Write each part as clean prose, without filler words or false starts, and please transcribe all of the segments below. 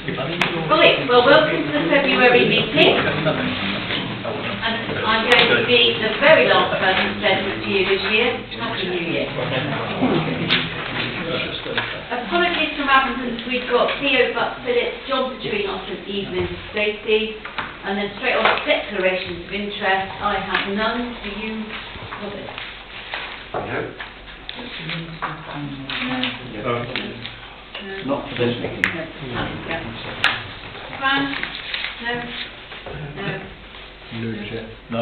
Right, well, welcome to the February meeting. And I'm going to be the very last person to say to you this year. Happy New Year. Apologies from absence, we've got Theo Phillips, John Petrinos and Evelyn Stacey. And then straight on declarations of interest, I have none. Do you, Robert? Not for this meeting. Fran? No? No? No.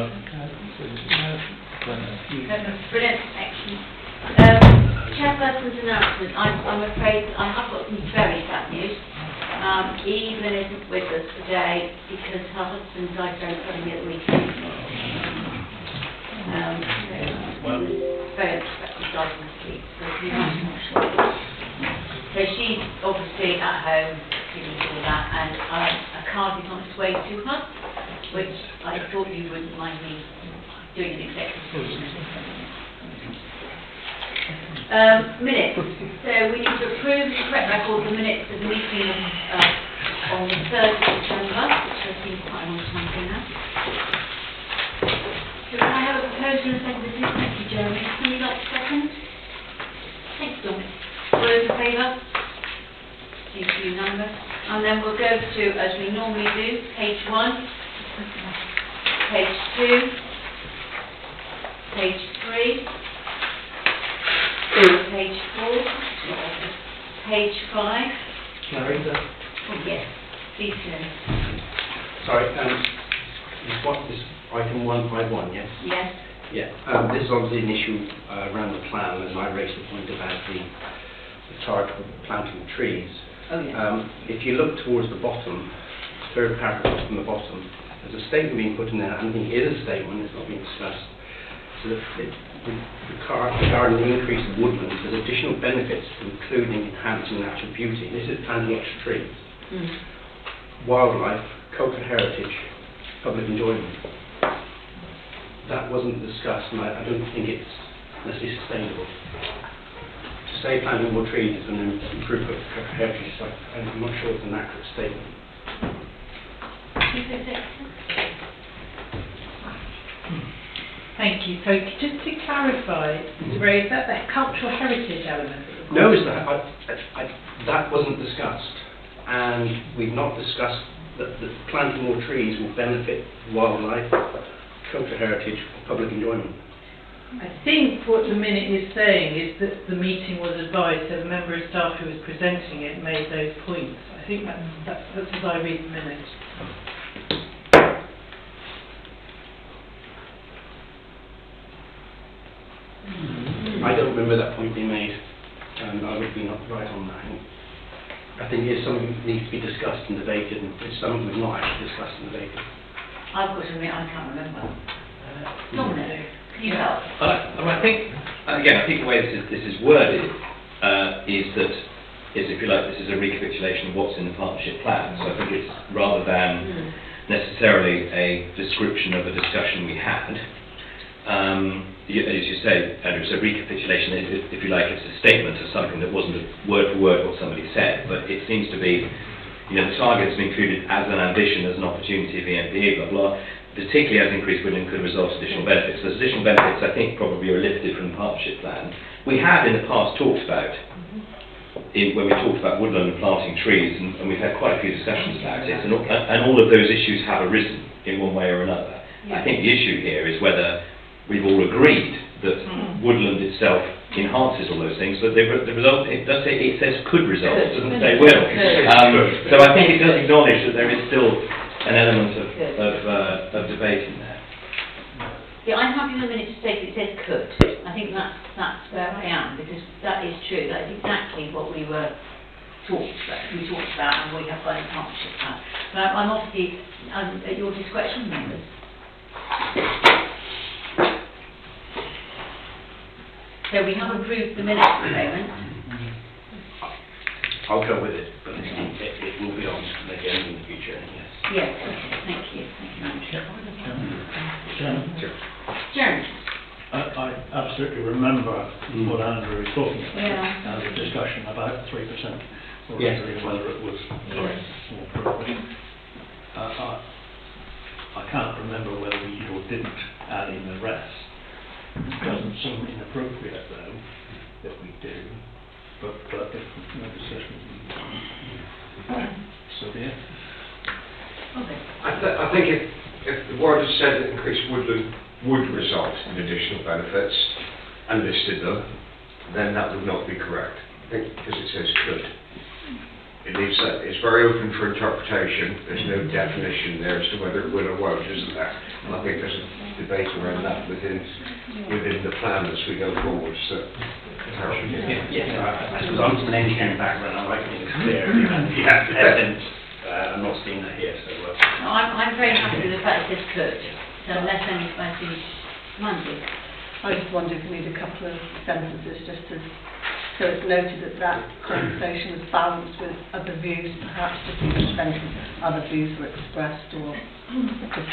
Brilliant, excellent. Chairperson's announcement. I'm afraid I have got some very sad news. Evelyn isn't with us today because her husband died very suddenly at the weekend. Very unexpected, died in the street. So she's obviously at home dealing with all that, and a card is on its way to her, which I thought you wouldn't mind me doing an executive session. Minutes. So we need to approve the correct record of the minutes of the meeting on the 3rd of September, which has been quite a long time ago now. So can I have a proposal and a second? Thank you, Jeremy. Can you like a second? Thanks, Dominic. All those in favour? Seems to be unanimous. And then we'll go to, as we normally do, page 1, page 2, page 3, page 4, page 5. Clarissa? Oh, yes, please do. Sorry, this item 151, yes? Yes. Yeah, this is obviously an issue around the plan, and I raised the point about the target of planting trees. Oh, yes. If you look towards the bottom, third paragraph from the bottom, there's a statement being put in there, and I think it is a statement, it's not being discussed. So that regarding the increase of woodland, there's additional benefits, including enhancing natural beauty. This is planting extra trees. Wildlife, cultural heritage, public enjoyment. That wasn't discussed, and I don't think it's necessarily sustainable. To say planting more trees is going to improve cultural heritage, so I'm not sure it's an accurate statement. Thank you. So just to clarify, Mr. Bray, is that cultural heritage element? No, it's that wasn't discussed, and we've not discussed that planting more trees will benefit wildlife, cultural heritage, public enjoyment. I think what the minute is saying is that the meeting was advised, so the member of staff who was presenting it made those points. I think that's as I read the minute. I don't remember that point being made, and I would be not right on that. I think it's something that needs to be discussed and debated, and it's something we've not actually discussed and debated. I've got to admit, I can't remember. Dominic, can you help? I think, again, I think the way this is worded is if you like, this is a recapitulation of what's in the partnership plan. So I think it's rather than necessarily a description of a discussion we had. As you say, Andrew, it's a recapitulation. If you like, it's a statement of something that wasn't word for word what somebody said, but it seems to be, the targets are included as an ambition, as an opportunity of the NPA, blah, blah, particularly as increased woodland could result in additional benefits. Those additional benefits, I think, probably are lifted from the partnership plan. We have in the past talked about, when we talked about woodland and planting trees, and we've had quite a few discussions about it, and all of those issues have arisen in one way or another. Yeah. I think the issue here is whether we've all agreed that woodland itself enhances all those things, but the result, it says could result, it doesn't say will. So I think it does acknowledge that there is still an element of debate in there. Yeah, I'm happy in a minute to say that it says could. I think that's where I am, because that is true. That is exactly what we talked about, and we have got in partnership plan. But I'm obviously at your discretion, members. So we have approved the minutes at the moment. I'll go with it, but it will be on again in the future, yes. Yes, okay, thank you. Thank you, Andrew. Chairman. Jeremy. I absolutely remember what Andrew was talking about, Yeah. the discussion about 3%, or Yes. whether it was correct or appropriate. I can't remember whether we did or didn't add in the rest. It doesn't seem inappropriate though that we do, but if no discussion, so be it. I think if the board has said that increased woodland would result in additional benefits and listed them, then that would not be correct. I think because it says could. It leaves that, it's very open for interpretation. There's no definition there as to whether it will or won't, isn't there? And I think there's a debate around that within the plan as we go forward. So, Yes, I suppose I'm from an engineering background. I like things clear. You have evidence. I'm not seeing that here, so. No, I'm very happy with the fact it says could, so unless anybody's Monday. I just wondered if we need a couple of sentences just to, so it's noted that that conversation was balanced with other views, perhaps just in the sentence, other views were expressed, or just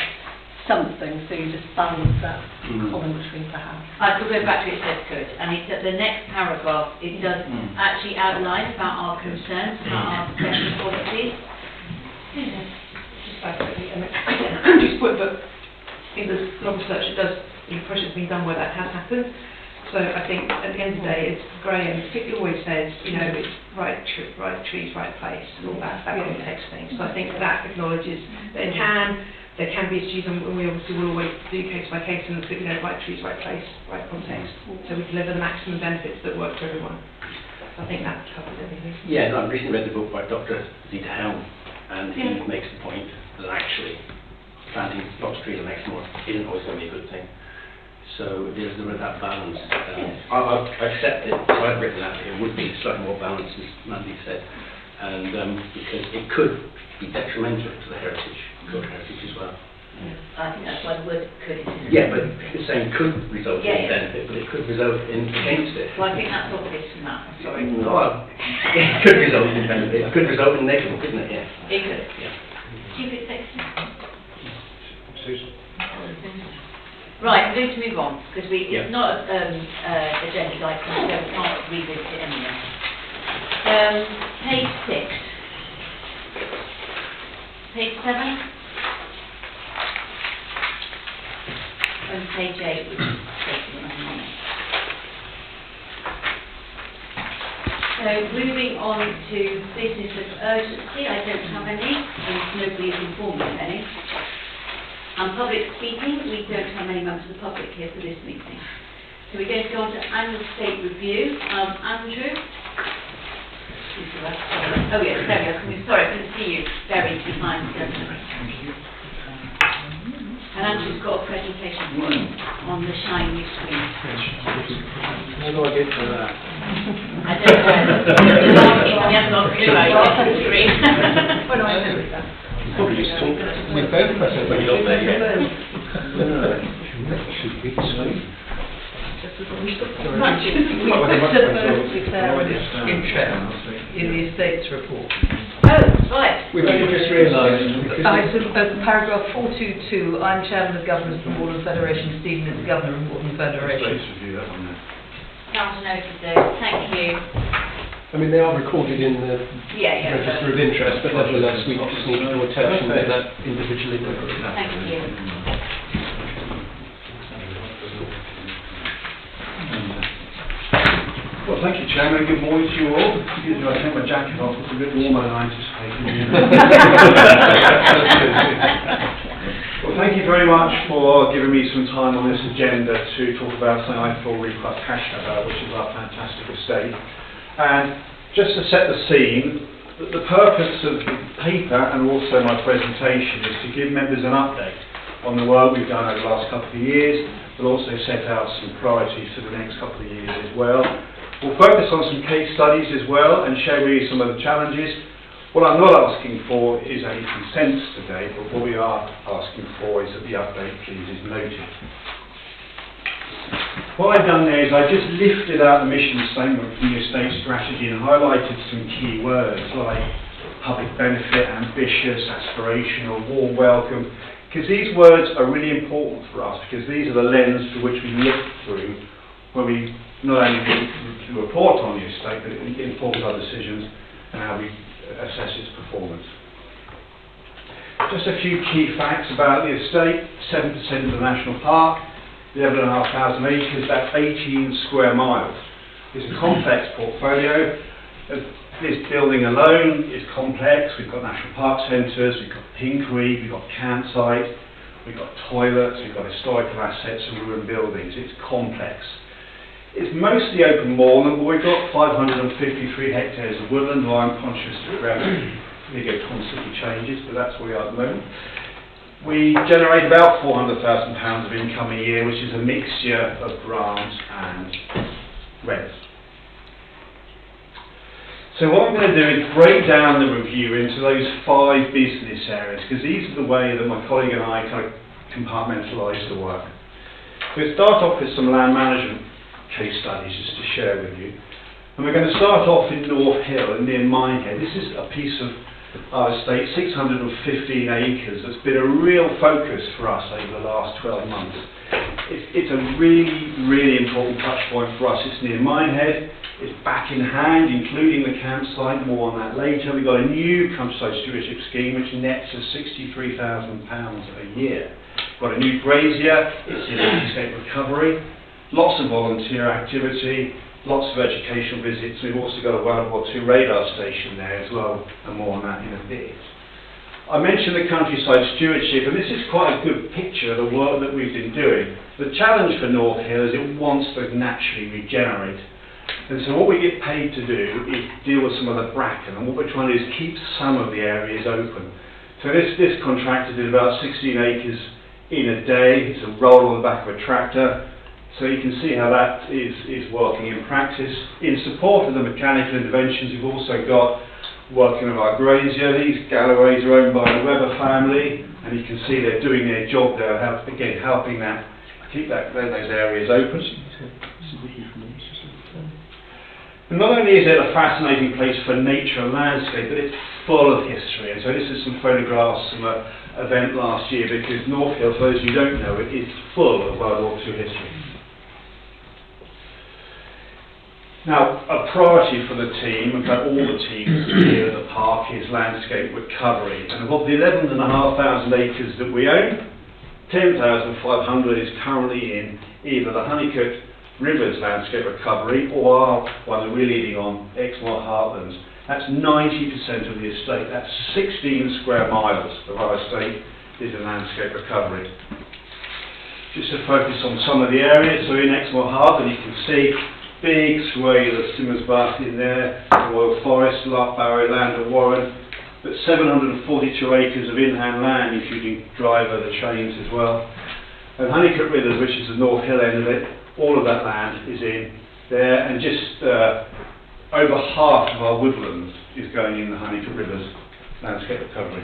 something, so you just balance that commentary perhaps. I could go back to it says could, and it's at the next paragraph, it does actually outline about our concerns, about our protection policies. Just basically, Andrew's point, but I think there's a lot of research that does, projects being done where that has happened. So I think at the end of the day, it's Graham particularly always says, it's right trees, right place, and all that context thing. So I think that acknowledges that there can be issues, and we obviously will always do case by case and look at, right trees, right place, right context, so we deliver the maximum benefits that work for everyone. So I think that covers everything. Yeah, no, I recently read the book by Dr. Zita Helm, and he makes the point that actually planting lots of trees on Exmoor isn't always going to be a good thing. So there's that balance. I accept it. So I've written that it would be slightly more balanced, as Mandy said, and because it could be detrimental to the cultural heritage as well. I think that's why the word could is. Yeah, but it's saying could result in benefit, but it could result in against it. Well, I think that's obvious from that, I'm sorry. Well, it could result in benefit. It could result in negative, couldn't it? Yeah. It could. Yeah. Chief Executive. Susan? Right, we're going to move on, because Yeah. it's not agenda item, so we can't revisit it anyway. Page 6. Page 7. And page 8, which is taken on it. So moving on to business of urgency, I don't have any, and nobody has informed me of any. And public speaking, we don't have many members of the public here for this meeting. So we're going to go on to annual state review. Andrew? Oh yes, there we go. Sorry, I couldn't see you buried behind the And Andrew's got a presentation on the shiny screen. How do I get to that? I don't know. We haven't got a clue about the screen. What do I do with that? Probably just talk with both of us when you're there, should be In the estates report. Oh, right. We've only just realised. Paragraph 422, I'm Chairman of Governors from Warden Federation, Stephen is Governor of Warden Federation. Found a noted though. Thank you. I mean, they are recorded in the Yeah. register of interest, but nevertheless, we just need to draw attention to that individually. Thank you. Well, thank you, Chairman. Good morning to you all. Excuse me, I take my jacket off. It's a bit warmer than I anticipated. Well, thank you very much for giving me some time on this agenda to talk about something I feel really quite passionate about, which is our fantastic estate. And just to set the scene, the purpose of the paper and also my presentation is to give members an update on the work we've done over the last couple of years, but also set out some priorities for the next couple of years as well. We'll focus on some case studies as well and show you some of the challenges. What I'm not asking for is any consents today, but what we are asking for is that the update, please, is noted. What I've done there is I just lifted out the mission statement from the estate strategy and highlighted some key words like public benefit, ambitious, aspirational, warm welcome, because these words are really important for us, because these are the lens through which we look through when we not only do report on the estate, but it informs our decisions and how we assess its performance. Just a few key facts about the estate: 7% of the national park, 11,500 acres, that's 18 square miles. It's a complex portfolio. This building alone is complex. We've got national park centres, we've got Pinkery, we've got campsite, we've got toilets, we've got historical assets and ruined buildings. It's complex. It's mostly open moorland, but we've got 553 hectares of woodland. Well, I'm conscious that around Vigo constantly changes, but that's where we are at the moment. We generate about £400,000 of income a year, which is a mixture of grants and rents. So what I'm going to do is break down the review into those 5 business areas, because these are the way that my colleague and I kind of compartmentalise the work. We'll start off with some land management case studies just to share with you. And we're going to start off in North Hill, near Minehead. This is a piece of our estate, 615 acres, that's been a real focus for us over the last 12 months. It's a really, really important touch point for us. It's near Minehead. It's back in hand, including the campsite. More on that later. We've got a new countryside stewardship scheme which nets us £63,000 a year. We've got a new brazier. It's in landscape recovery. Lots of volunteer activity. Lots of educational visits. We've also got a World War II radar station there as well, and more on that in a bit. I mentioned the countryside stewardship, and this is quite a good picture of the work that we've been doing. The challenge for North Hill is it wants to naturally regenerate. And so what we get paid to do is deal with some of the bracken, and what we're trying to do is keep some of the areas open. So this contractor did about 16 acres in a day. It's a roll on the back of a tractor. So you can see how that is working in practice. In support of the mechanical interventions, we've also got working with our grazier. These galloways are owned by the Webber family, and you can see they're doing their job there, again helping that keep those areas open. And not only is it a fascinating place for nature and landscape, but it's full of history. And so this is some photographs from an event last year, because North Hill, for those of you who don't know it, is full of World War II history. Now, a priority for the team, in fact all the teams here at the park, is landscape recovery. And of the 11,500 acres that we own, 10,500 is currently in either the Honeycutt Rivers landscape recovery or our one that we're leading on, Exmoor Heartlands. That's 90% of the estate. That's 16 square miles of our estate is in landscape recovery. Just to focus on some of the areas, so in Exmoor Heartland you can see big swathe of Simmersbach in there, Royal Forest, Larkbarrow, Land of Warren, but 742 acres of in-hand land, including driver, the trains as well. And Honeycutt Rivers, which is the North Hill end of it, all of that land is in there, and just over half of our woodlands is going in the Honeycutt Rivers landscape recovery.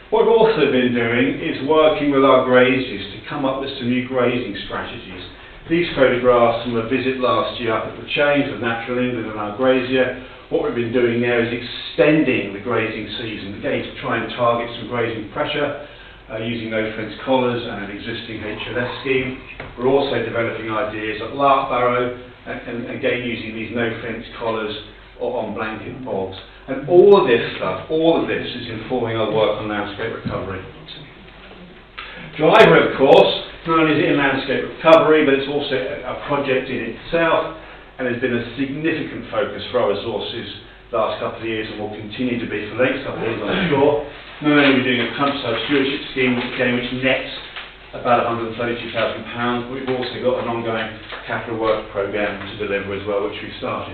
What we've also been doing is working with our graziers to come up with some new grazing strategies. These photographs from a visit last year up at the Change with Natural England and our grazier. What we've been doing there is extending the grazing season, again to try and target some grazing pressure using no-fence collars and an existing HLS scheme. We're also developing ideas at Larkbarrow and again using these no-fence collars or on blanket bogs. And all of this stuff, all of this is informing our work on landscape recovery. Driver, of course, not only is it in landscape recovery, but it's also a project in itself, and there's been a significant focus for our resources the last couple of years, and will continue to be for the next couple of years, I'm sure. Not only are we doing a countryside stewardship scheme, again, which nets about £132,000, but we've also got an ongoing capital work programme to deliver as well, which we've started.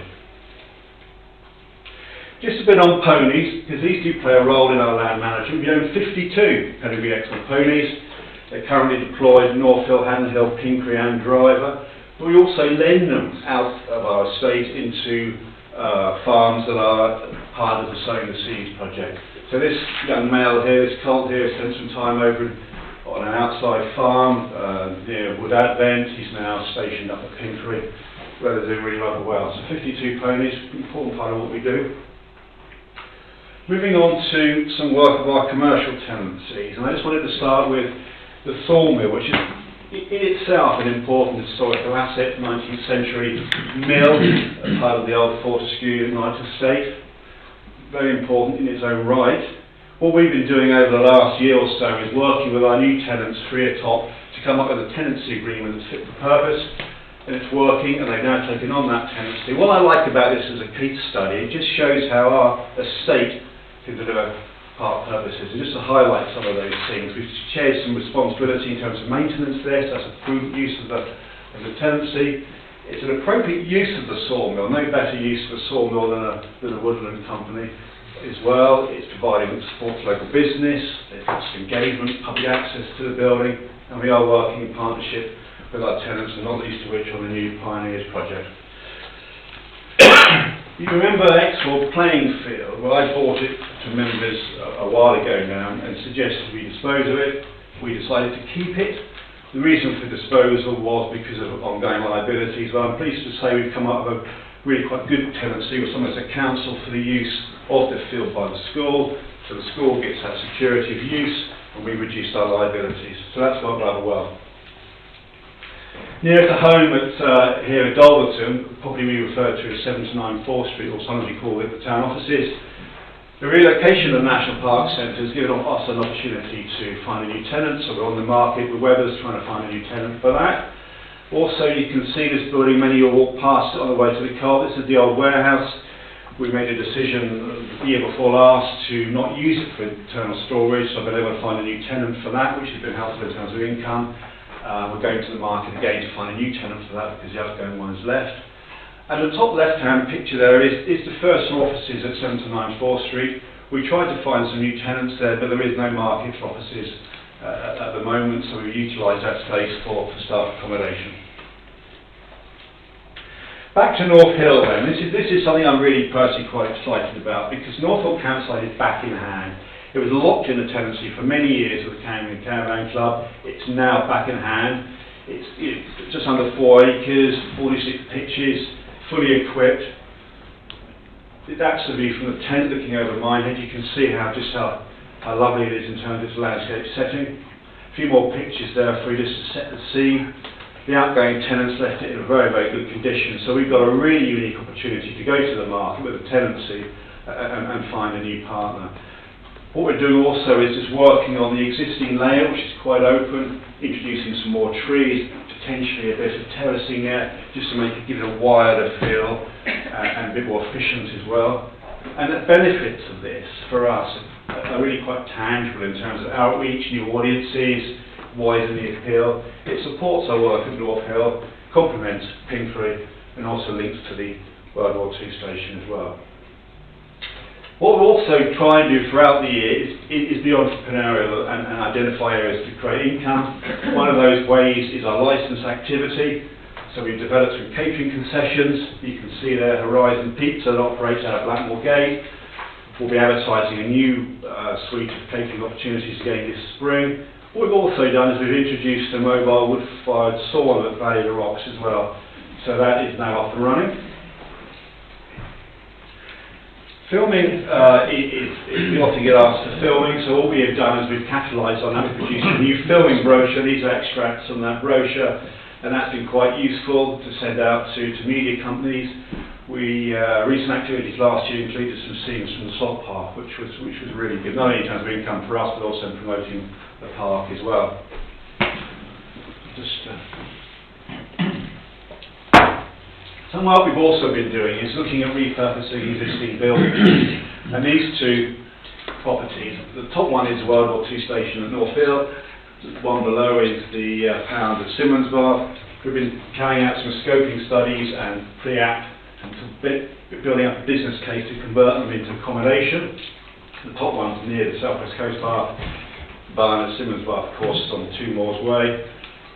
Just a bit on ponies, because these do play a role in our land management. We own 52 pedigree Exmoor ponies. They're currently deployed in North Hill, Haddon Hill, Pinkery and Driver. But we also lend them out of our estate into farms that are part of the Sowing the Seeds project. So this young male here, this colt here, spent some time over on an outside farm near Wood Advent. He's now stationed up at Pinkery, where they're doing really rather well. So 52 ponies, important part of what we do. Moving on to some work of our commercial tenancies, and I just wanted to start with the sawmill, which is in itself an important historical asset, 19th century mill, a part of the old Fortescue Knight estate, very important in its own right. What we've been doing over the last year or so is working with our new tenants, Freetop, to come up with a tenancy agreement that's fit for purpose, and it's working, and they've now taken on that tenancy. What I like about this as a case study, it just shows how our estate can deliver part purposes. And just to highlight some of those things, we've shared some responsibility in terms of maintenance there, so that's a prudent use of the tenancy. It's an appropriate use of the sawmill, no better use of a sawmill than a woodland company as well. It's providing support to local business, there's lots of engagement, public access to the building, and we are working in partnership with our tenants, and not least of which on the new Pioneers project. You remember Exmoor playing field? Well, I bought it to members a while ago now and suggested we dispose of it. We decided to keep it. The reason for disposal was because of ongoing liabilities. Well, I'm pleased to say we've come up with a really quite good tenancy with someone as a council for the use of the field by the school. So the school gets that security of use, and we reduced our liabilities. So that's worked rather well. Near to home here at Dolverton, probably we refer to as 7 to 9 4th Street, or sometimes we call it the town offices. The relocation of the National Park Centre has given us an opportunity to find a new tenant, so we're on the market with Weathers trying to find a new tenant for that. Also, you can see this building, many of you will walk past it on the way to the car. This is the old warehouse. We made a decision the year before last to not use it for internal storage, so I've been able to find a new tenant for that, which has been helpful in terms of income. We're going to the market again to find a new tenant for that because the outgoing one is left. And the top left-hand picture there is the first offices at 7 to 9 4th Street. We tried to find some new tenants there, but there is no market for offices at the moment, so we utilised that space for staff accommodation. Back to North Hill then. This is something I'm really personally quite excited about, because North Hill Campsite is back in hand. It was locked in a tenancy for many years with the Caravan Club. It's now back in hand. It's just under 4 acres, 46 pitches, fully equipped. That's the view from the tent looking over Minehead. You can see how lovely it is in terms of its landscape setting. A few more pictures there for you just to set the scene. The outgoing tenants left it in a very, very good condition. So we've got a really unique opportunity to go to the market with a tenancy and find a new partner. What we're doing also is just working on the existing layout, which is quite open, introducing some more trees, potentially a bit of terracing there, just to give it a wider feel and a bit more efficient as well. And the benefits of this for us are really quite tangible in terms of outreach, new audiences, widen the appeal. It supports our work at North Hill, complements Pinfrey, and also links to the World War II station as well. What we'll also try and do throughout the year is be entrepreneurial and identify areas to create income. One of those ways is our licence activity. So we've developed some catering concessions. You can see there Horizon Pizza that operates out of Blackmore Gate. We'll be advertising a new suite of catering opportunities again this spring. What we've also done is we've introduced a mobile wood-fired sauna at Valley of the Rocks as well. So that is now up and running. Filming we often get asked for filming, so what we have done is we've capitalised on that. We've produced a new filming brochure. These are extracts from that brochure, and that's been quite useful to send out to media companies. Recent activities last year included some scenes from the Salt Park, which was really good, not only in terms of income for us, but also in promoting the park as well. Some work we've also been doing is looking at repurposing existing buildings. And these two properties, the top one is the World War II station at North Hill, the one below is the Pound at Simmonsbath. We've been carrying out some scoping studies and pre-app and building up a business case to convert them into accommodation. The top one's near the South West Coast Park. Barn at Simmonsbath, of course, is on the Two Moors Way.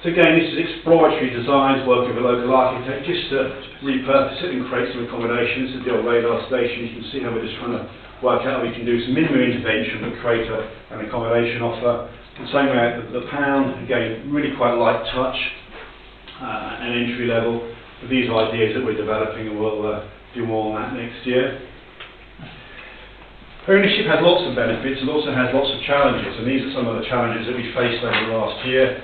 So again, this is exploratory designs, working with a local architect, just to repurpose it and create some accommodation. This is the old radar station. You can see how we're just trying to work out how we can do some minimum intervention but create an accommodation offer. The same way at the Pound, again, really quite light touch and entry level. But these are ideas that we're developing, and we'll do more on that next year. Ownership has lots of benefits and also has lots of challenges, and these are some of the challenges that we faced over the last year.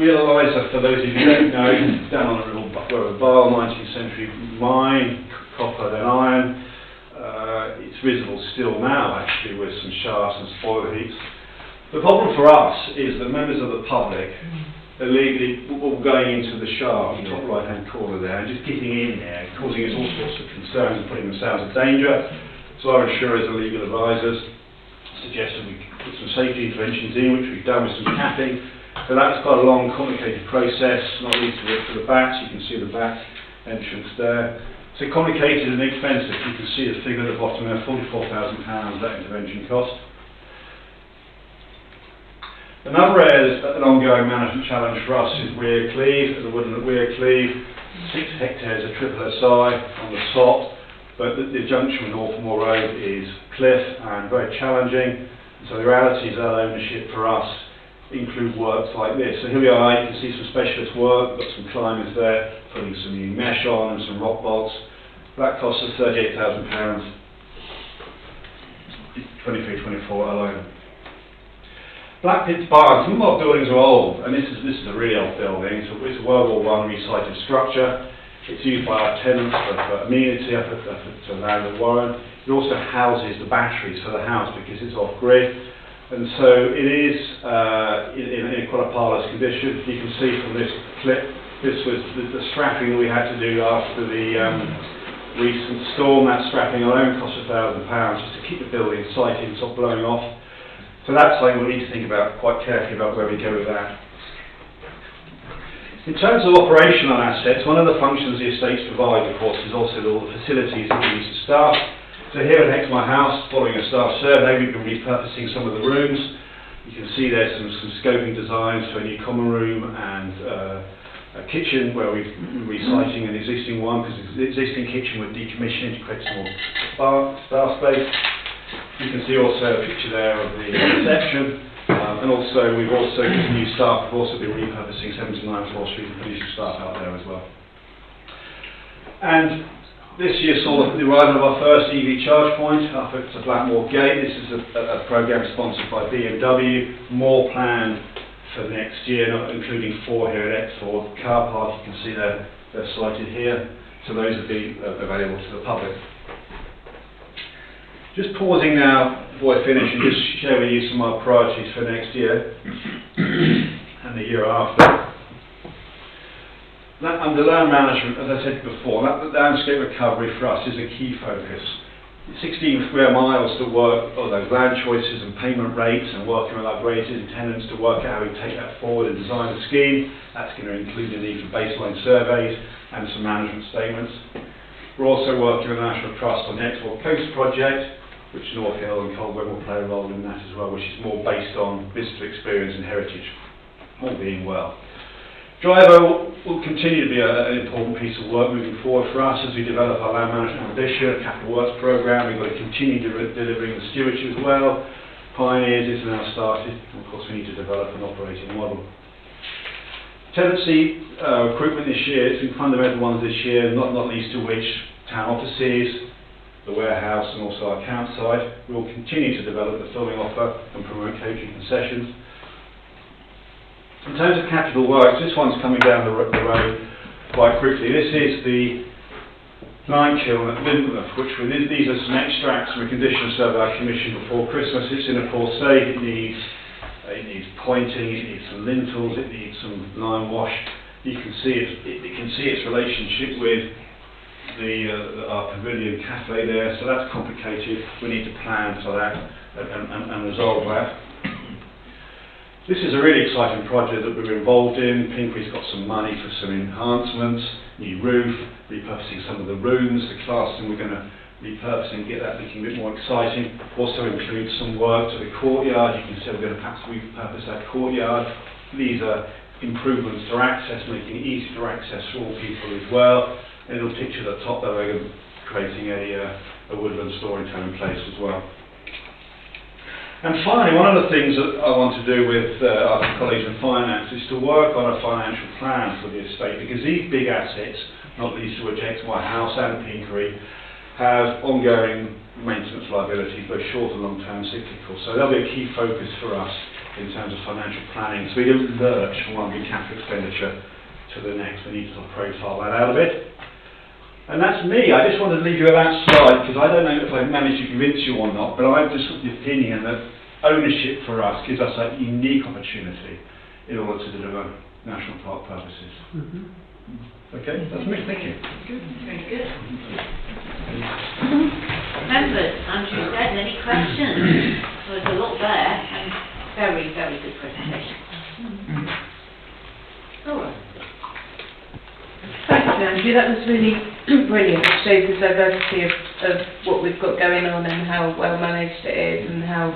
Realiser, for those of you who don't know, is down on a little Vile 19th century mine, copper then iron. It's visible still now actually with some shafts and spoil heaps. The problem for us is that members of the public illegally going into the shaft, top right hand corner there, and just getting in there, causing us all sorts of concerns and putting themselves in danger. So our insurers and legal advisors suggested we put some safety interventions in, which we've done with some capping. So that's quite a long, complicated process, not least of it for the bats. You can see the bat entrance there. So complicated and expensive. You can see the figure at the bottom there, £44,000 that intervention cost. Another area that's an ongoing management challenge for us is Weir Cleeve, the woodland at Weir Cleeve, 6 hectares of triple SI on the sod. But the junction with Northmore Road is cliff and very challenging. So the realities of that ownership for us include works like this. So here we are, you can see some specialist work, got some climbers there, putting some new mesh on and some rock bolts. That cost us £38,000, 23-24 alone. Black Pit Barn, some of our buildings are old, and this is a really old building. It's a World War I recited structure. It's used by our tenants for amenity up at Landed Warren. It also houses the batteries for the house because it's off-grid. And so it is in quite a parlous condition. You can see from this clip, this was the strapping that we had to do after the recent storm. That strapping alone cost £1,000 just to keep the building sighted and stop blowing off. So that's something we need to think about quite carefully about where we go with that. In terms of operational assets, one of the functions the estates provide, of course, is also all the facilities that we use to staff. So here at Exmoor House, following a staff survey, we've been repurposing some of the rooms. You can see there's some scoping designs for a new common room and a kitchen where we're reciting an existing one because the existing kitchen we're decommissioning to create some more staff space. You can see also a picture there of the reception. And also, we've also, with new staff, we've also been repurposing 79 Floor Street and putting some staff out there as well. And this year saw the arrival of our first EV charge point up at Blackmore Gate. This is a programme sponsored by BMW, more planned for next year, including 4 here at Exmoor. Car park, you can see they're sited here, so those will be available to the public. Just pausing now before I finish and just share with you some of our priorities for next year and the year after. Under land management, as I said before, the landscape recovery for us is a key focus. 16 square miles to work on those land choices and payment rates and working with our graders and tenants to work out how we take that forward and design a scheme. That's going to include the need for baseline surveys and some management statements. We're also working with the National Trust on the Exmoor Coast project, which North Hill and Coldwell will play a role in that as well, which is more based on visitor experience and heritage, all being well. Driver will continue to be an important piece of work moving forward for us as we develop our land management ambition, capital works programme. We've got to continue delivering the stewardship as well. Pioneers is now started, and of course we need to develop an operating model. Tenancy recruitment this year, it's been fundamental ones this year, not least to which town offices, the warehouse and also our account side. We will continue to develop the filming offer and promote coaching concessions. In terms of capital works, this one's coming down the road quite quickly. This is the 9 kiln at Lindworth, these are some extracts from a condition survey I commissioned before Christmas. It's in a poor state, it needs pointing, it needs some lintels, it needs some lime wash. You can see its relationship with our pavilion cafe there, so that's complicated. We need to plan for that and resolve that. This is a really exciting project that we were involved in. Pinkery's got some money for some enhancements, new roof, repurposing some of the rooms, the classroom we're going to repurpose and get that looking a bit more exciting. Also includes some work to the courtyard. You can see we're going to perhaps repurpose that courtyard. These are improvements to access, making it easy to access for all people as well. And it'll picture at the top that we're creating a woodland story time place as well. And finally, one of the things that I want to do with our colleagues in finance is to work on a financial plan for the estate, because these big assets, not least to which Exmoor House and Pinkery, have ongoing maintenance liabilities, both short and long-term cyclical. So that'll be a key focus for us in terms of financial planning. So we don't lurch from one big capital expenditure to the next. We need to sort of profile that out a bit. And that's me. I just wanted to leave you with that slide because I don't know if I've managed to convince you or not, but I'm just of the opinion that ownership for us gives us a unique opportunity in order to deliver national park purposes. Okay, that's me. Thank you. Very good. Members, Andrew said, any questions? There's a lot there, and very, very good presentation. Laura. Thanks, Andrew. That was really brilliant. It shows the diversity of what we've got going on and how well managed it is and how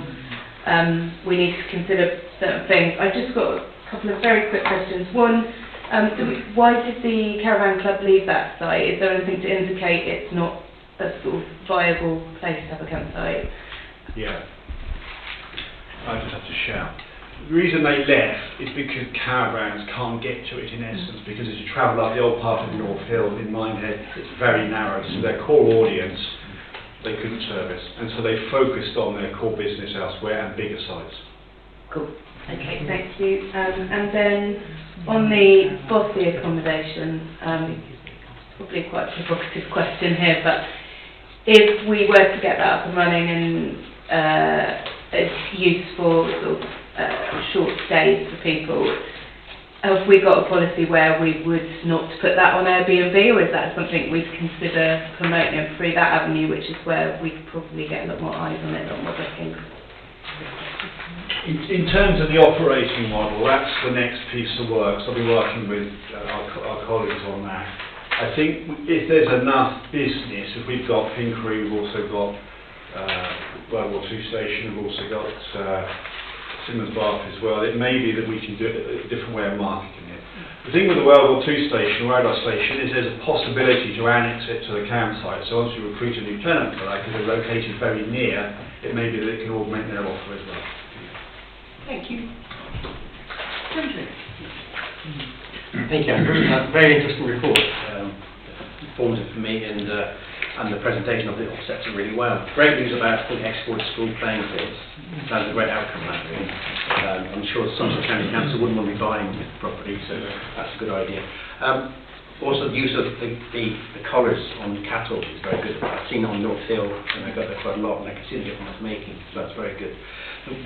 we need to consider certain things. I've just got a couple of very quick questions. One, why did the Caravan Club leave that site? Is there anything to indicate it's not a sort of viable place to have a campsite? Yeah. I just have to shout. The reason they left is because caravans can't get to it in essence, because as you travel up the old part of North Hill in Minehead, it's very narrow, so their core audience they couldn't service, and so they focused on their core business elsewhere and bigger sites. Cool. Okay, thank you. And then on the Bossy accommodation, probably quite a provocative question here, but if we were to get that up and running and it's used for sort of short stays for people, have we got a policy where we would not put that on Airbnb, or is that something we'd consider promoting through that avenue, which is where we could probably get a lot more eyes on it, a lot more bookings? In terms of the operating model, that's the next piece of work, so I'll be working with our colleagues on that. I think if there's enough business, if we've got Pinkery, we've also got World War II Station, we've also got Simmons Bath as well, it may be that we can do a different way of marketing it. The thing with the World War II Station, radar station, is there's a possibility to annex it to the campsite. So once you recruit a new tenant for that, because they're located very near, it may be that it can augment their offer as well. Thank you. Andrew. Thank you, Andrew. Very interesting report. Informative for me, and the presentation of it all sets it really well. Great news about the export school playing fields. Sounds a great outcome, that really. I'm sure some County Council wouldn't want to be buying property, so that's a good idea. Also, the use of the collars on cattle is very good. I've seen on North Hill, and I got there quite a lot, and I can see the difference it's making, so that's very good.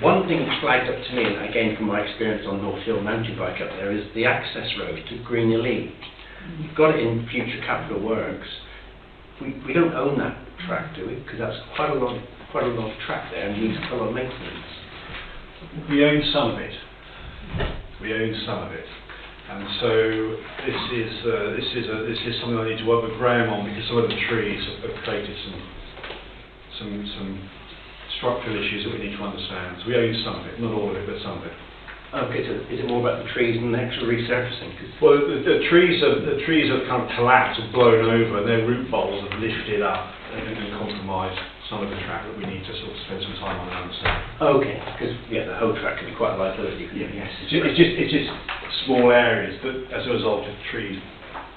One thing that's flagged up to me, and again from my experience on North Hill mountain bike up there, is the access road to Greener Lee. You've got it in future capital works. We don't own that track, do we? Because that's quite a lot of track there and needs quite a lot of maintenance. We own some of it. And so this is something I need to work with Graham on, because some of the trees have created some structural issues that we need to understand. So we own some of it, not all of it, but some of it. Okay, so is it more about the trees than the actual resurfacing? Well, the trees have kind of collapsed or blown over, and their root balls have lifted up and compromised some of the track that we need to sort of spend some time on and understand. Okay, because the whole track can be quite a liability. Yes. It's just small areas, but as a result of trees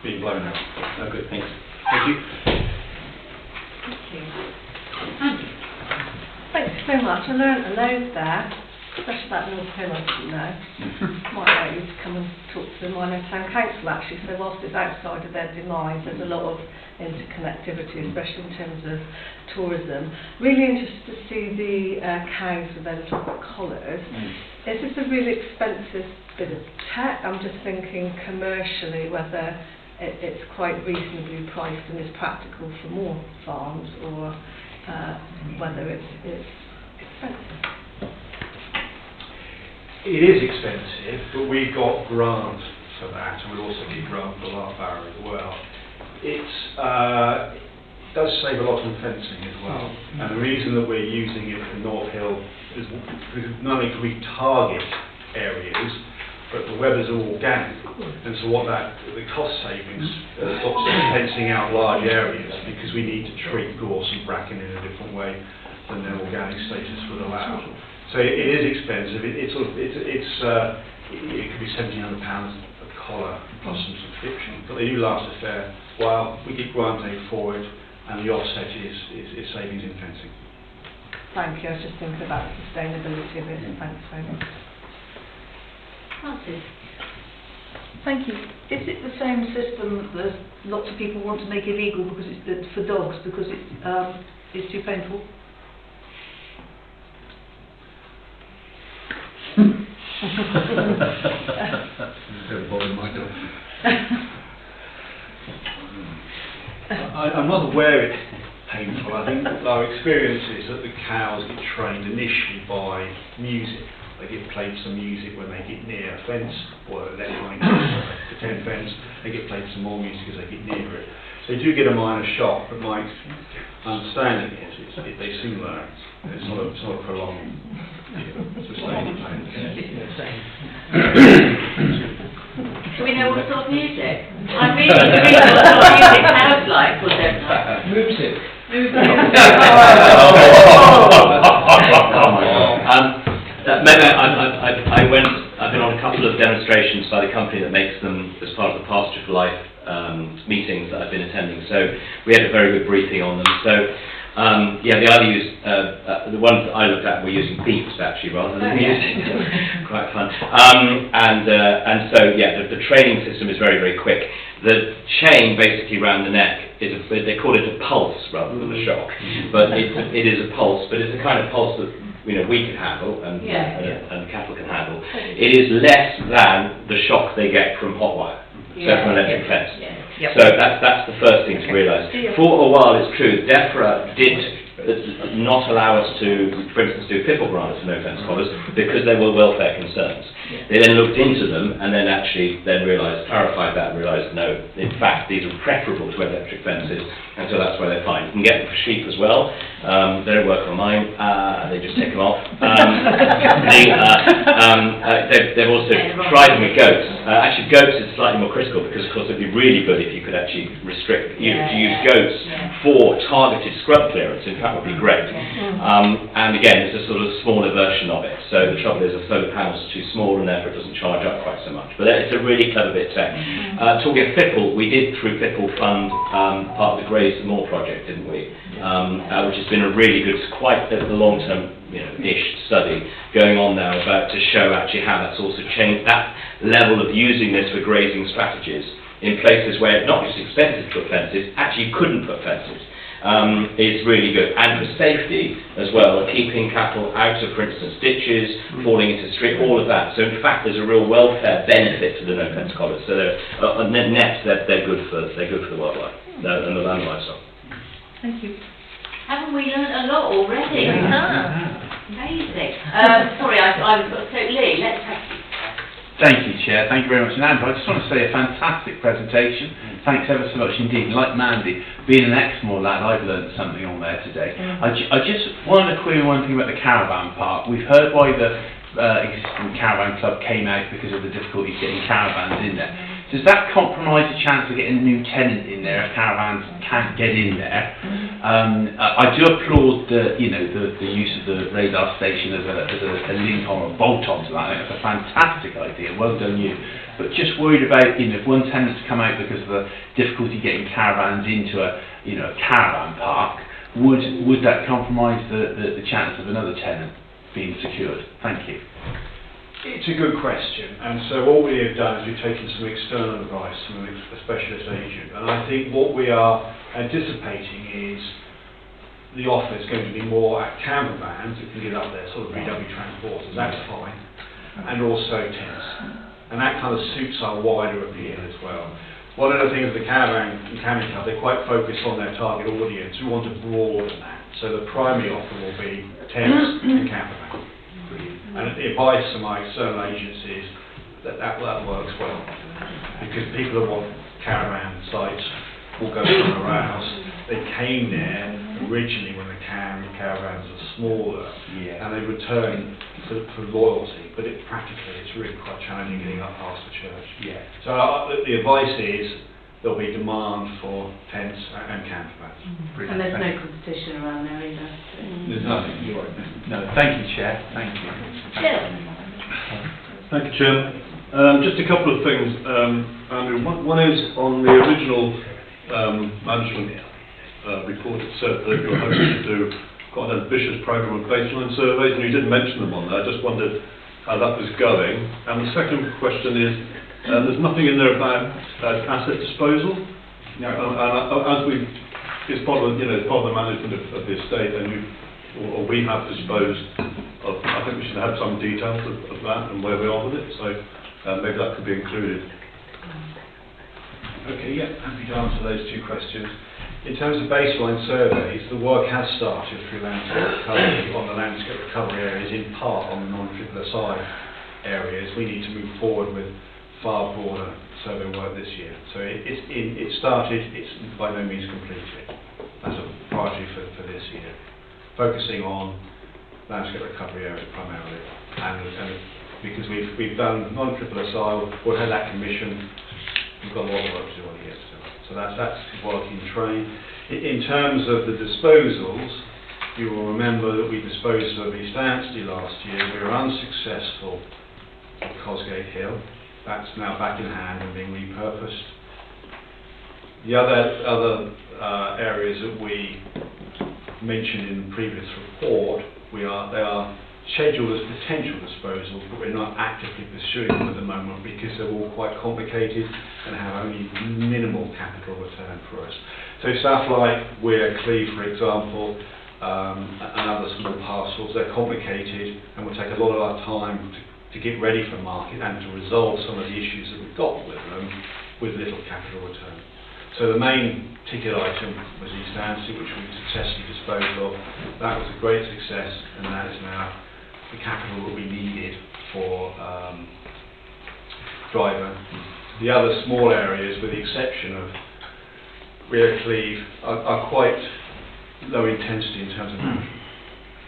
being blown out. Oh, good, thanks. Thank you. Thank you. Andrew. Thanks so much. I learned a load there, especially about North Hill, I didn't know. Might like you to come and talk to the Minor Town Council actually, so whilst it's outside of their demise, there's a lot of interconnectivity, especially in terms of tourism. Really interested to see the cows with their little collars. Is this a really expensive bit of tech? I'm just thinking commercially whether it's quite reasonably priced and is practical for more farms, or whether it's expensive. It is expensive, but we got grant for that, and we also get grant for the Lark Barrow as well. It does save a lot on fencing as well, and the reason that we're using it for North Hill is because not only can we target areas, but the weathers are organic, and so the cost savings stops fencing out large areas, because we need to treat gorse and bracken in a different way than their organic status would allow. So it is expensive. It could be £1,700 a collar plus some subscription, but they do last a fair while. We get grant aid for it, and the offset is savings in fencing. Thank you. I was just thinking about the sustainability of it. Thanks very much. Francis? Thank you. Is it the same system that lots of people want to make illegal because it's for dogs because it's too painful? I'm not aware it's painful. I think our experience is that the cows get trained initially by music. They get played some music when they get near a fence or electronic pretend fence. They get played some more music as they get near it. So they do get a minor shock, but my understanding is they soon learn. It's not a prolonged sustained pain. Do we know what sort of music? I'm really curious what sort of music sounds like, or don't know. Music. I've been on a couple of demonstrations by the company that makes them as part of the Pasture for Life meetings that I've been attending. So we had a very good briefing on them. So they either use the ones that I looked at were using beeps actually rather than music. Quite fun. The training system is very, very quick. The chain basically around the neck is they call it a pulse rather than a shock, but it is a pulse, but it's the kind of pulse that we can handle and cattle can handle. It is less than the shock they get from hot wire, so from an electric fence. Yep. So that's the first thing to realise. For a while, it's true, DEFRA did not allow us to, for instance, do pitbull grants for no fence collars because there were welfare concerns. They then looked into them and then clarified that and realised no, in fact these are preferable to electric fences, and so that's why they're fine. You can get them for sheep as well. They don't work on mine, they just take them off. They've also tried them with goats. Actually goats is slightly more critical because of course it would be really good if you could actually restrict, to use goats for targeted scrub clearance. In fact would be great. And again, it's a sort of smaller version of it. So the trouble is the solar panels are too small and therefore it doesn't charge up quite so much. But it's a really clever bit of tech. Talking of FIPL, we did through FIPL fund part of the Graze and Moor project, didn't we? Which has been a really good, quite a long-term ish study going on now about to show actually how that's also changed that level of using this for grazing strategies in places where it's not just expensive to put fences, actually you couldn't put fences. Is really good, and for safety as well, keeping cattle out of, for instance, ditches, falling into the street, all of that. So in fact, there's a real welfare benefit to the no fence collars. So they're good for the wildlife and the land livestock. Thank you. Haven't we learned a lot already? Amazing. Sorry, so Lee, let's have you. Thank you, Chair. Thank you very much. And Andrew, I just want to say a fantastic presentation. Thanks ever so much indeed. Like Mandy, being an Exmoor lad, I've learned something on there today. I just wanted to query one thing about the caravan park. We've heard why the existing caravan club came out because of the difficulties getting caravans in there. Does that compromise the chance of getting a new tenant in there if caravans can't get in there? I do applaud the use of the radar station as a link on, a bolt on to that. I think that's a fantastic idea. Well done you. But just worried about if one tenant's come out because of the difficulty getting caravans into a caravan park, would that compromise the chance of another tenant being secured? Thank you. It's a good question, and so what we have done is we've taken some external advice from a specialist agent, and I think what we are anticipating is the offer is going to be more at camper vans that can get up there, sort of VW transporters, that's fine, and also tents, and that kind of suits our wider appeal as well. One of the things the caravan and camping club, they're quite focused on their target audience. We want to broaden that, so the primary offer will be tents and camper vans. And the advice from my external agencies that works well, because people that want caravan sites will go somewhere else. They came there originally when the caravans were smaller, and they return for loyalty. But practically, it's really quite challenging getting up past the church. So the advice is there'll be demand for tents and camper vans. And there's no competition around there either. There's nothing. You're right. No, thank you, Chair. Thank you. Thank you, Chair. Just a couple of things, Andrew. One is on the original management report it said that you were hoping to do quite an ambitious programme of baseline surveys, and you did mention them on there. I just wondered how that was going. And the second question is, there's nothing in there about asset disposal. No. As it's part of the management of the estate, and or we have disposed of. I think we should have some details of that and where we are with it. So maybe that could be included. Okay, yeah, happy to answer those two questions. In terms of baseline surveys, the work has started through landscape recovery on the landscape recovery areas, in part on the non-SSI areas. We need to move forward with far broader survey work this year. So it started, it's by no means completed. That's a priority for this year. Focusing on landscape recovery areas primarily. And because we've done non-SSI, we've had that commission, we've got a lot of work to do on here. So that's work in train. In terms of the disposals, you will remember that we disposed of East Anstey last year. We were unsuccessful at Cosgate Hill. That's now back in hand and being repurposed. The other areas that we mentioned in the previous report, they are scheduled as potential disposals, but we're not actively pursuing them at the moment because they're all quite complicated and have only minimal capital return for us. So stuff like Weir Cleve, for example, and other small parcels, they're complicated and will take a lot of our time to get ready for market and to resolve some of the issues that we've got with them with little capital return. So the main ticket item was East Anstey, which we successfully disposed of. That was a great success, and that is now the capital that we needed for Driver. The other small areas, with the exception of Weir Cleve, are quite low intensity in terms of management.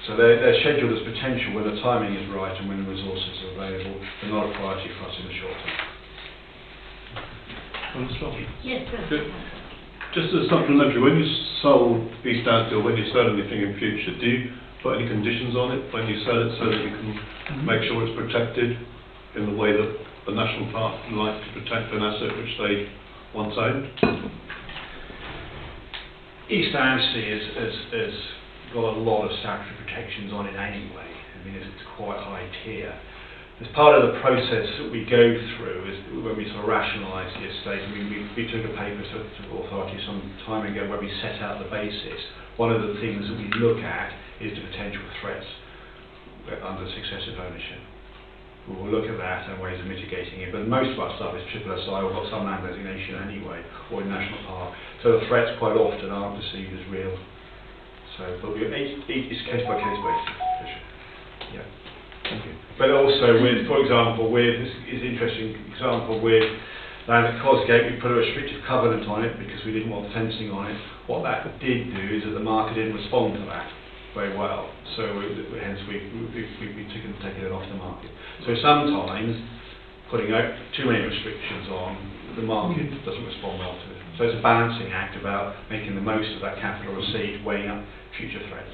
So they're scheduled as potential when the timing is right and when the resources are available. They're not a priority for us in the short term. Yes, Just as a supplementary, when you sold East Anstey, or when you sell anything in future, do you put any conditions on it when you sell it so that you can make sure it's protected in the way that the National Park like to protect an asset which they once owned? East Anstey has got a lot of statutory protections on it anyway. I mean, it's quite high tier. As part of the process that we go through is when we sort of rationalise the estate. I mean, we took a paper to authority some time ago where we set out the basis. One of the things that we look at is the potential threats under successive ownership. We will look at that and ways of mitigating it. But most of our stuff is SSI or got some land designation anyway, or in national park. So the threats quite often aren't perceived as real. So, but it's case by case basis. For sure. Yeah. Thank you. But also with, for example, this is an interesting example with land at Cosgate, we put a restrictive covenant on it because we didn't want fencing on it. What that did do is that the market didn't respond to that very well. So hence we took it off the market. So sometimes putting out too many restrictions on, the market doesn't respond well to it. So it's a balancing act about making the most of that capital receipt, weighing up future threats.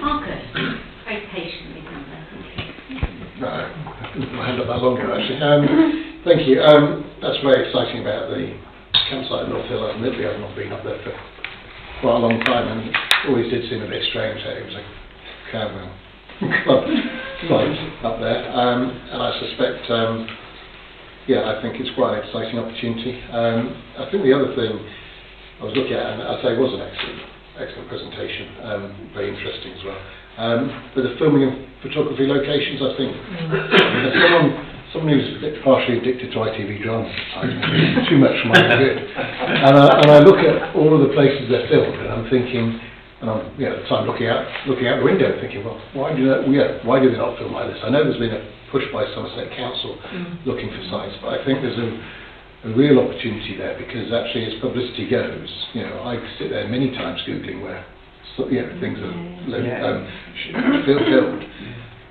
Marcus, very patiently done that, thank you. No, I didn't hand up that longer actually. Thank you. That's very exciting about the campsite at North Hill. Admittedly, I've not been up there for quite a long time, and it always did seem a bit strange that it was a caravan club site up there. And I suspect, I think it's quite an exciting opportunity. I think the other thing I was looking at, and I say it was an excellent presentation, very interesting as well. But the filming and photography locations, I think, someone who's a bit partially addicted to ITV drama sometimes, too much for my own good. And I look at all of the places they're filmed, and I'm thinking, and I'm at the time looking out the window, thinking, well, why do they not film like this? I know there's been a push by Somerset Council looking for sites, but I think there's a real opportunity there, because actually as publicity goes, I sit there many times googling where things are filmed,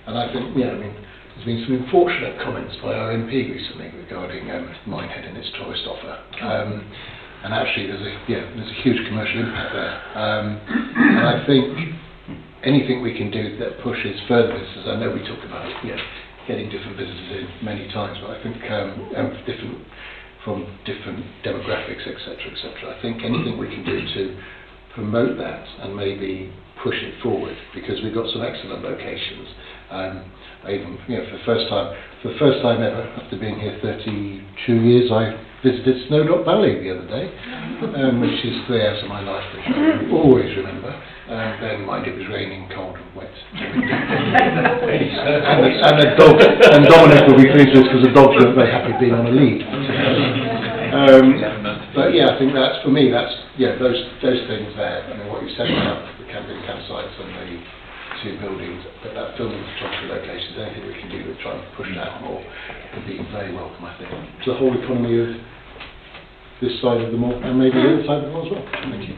and I think there's been some unfortunate comments by our MP recently regarding Minehead and its tourist offer, and actually there's a huge commercial impact there, and I think anything we can do that pushes further visitors. I know we talk about getting different visitors in many times, but I think different from different demographics, etc., etc. I think anything we can do to promote that and maybe push it forward, because we've got some excellent locations. I even, for the first time ever, after being here 32 years, I visited Snowdrop Valley the other day, which is 3 hours of my life, which I will always remember. Bear in mind it was raining, cold and wet. and Dominic will be pleased with this because the dogs weren't very happy being on a lead. But yeah, I think that's, for me, that's, those things there. I mean, what you said about the campsites and the 2 buildings, but that film and photography locations, anything we can do to try and push that more would be very welcome, I think, to the whole economy of this side of the mall and maybe the other side of the mall as well. Thank you.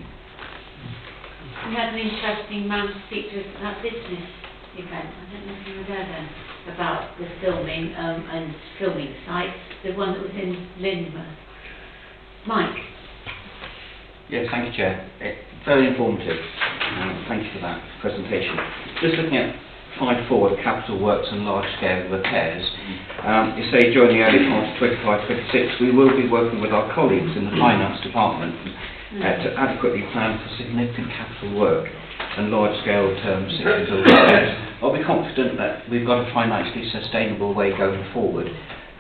We had an interesting man speak to us at that business event. I don't know if you were there then, about the filming and filming sites. The one that was in Lynmouth. Mike. Yes, thank you, Chair. Very informative. Thank you for that presentation. Just looking at 5.4, capital works and large-scale repairs. You say during the early part of 25-26, we will be working with our colleagues in the finance department to adequately plan for significant capital work and large-scale cyclical repairs. Are we confident that we've got a financially sustainable way going forward,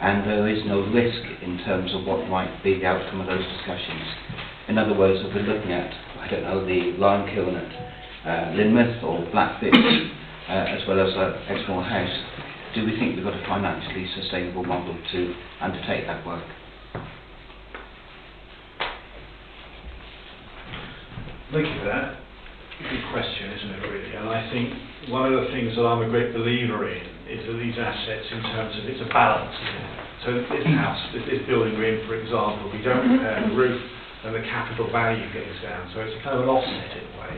and there is no risk in terms of what might be the outcome of those discussions? In other words, if we're looking at, I don't know, the lime kiln at Lynmouth or Blackfish, as well as Exmoor House, do we think we've got a financially sustainable model to undertake that work? Thank you for that. Good question, isn't it, really? And I think one of the things that I'm a great believer in is that these assets, in terms of, it's a balance, isn't it? So this house, this building we're in, for example, we don't repair the roof and the capital value goes down. So it's kind of an offset in a way.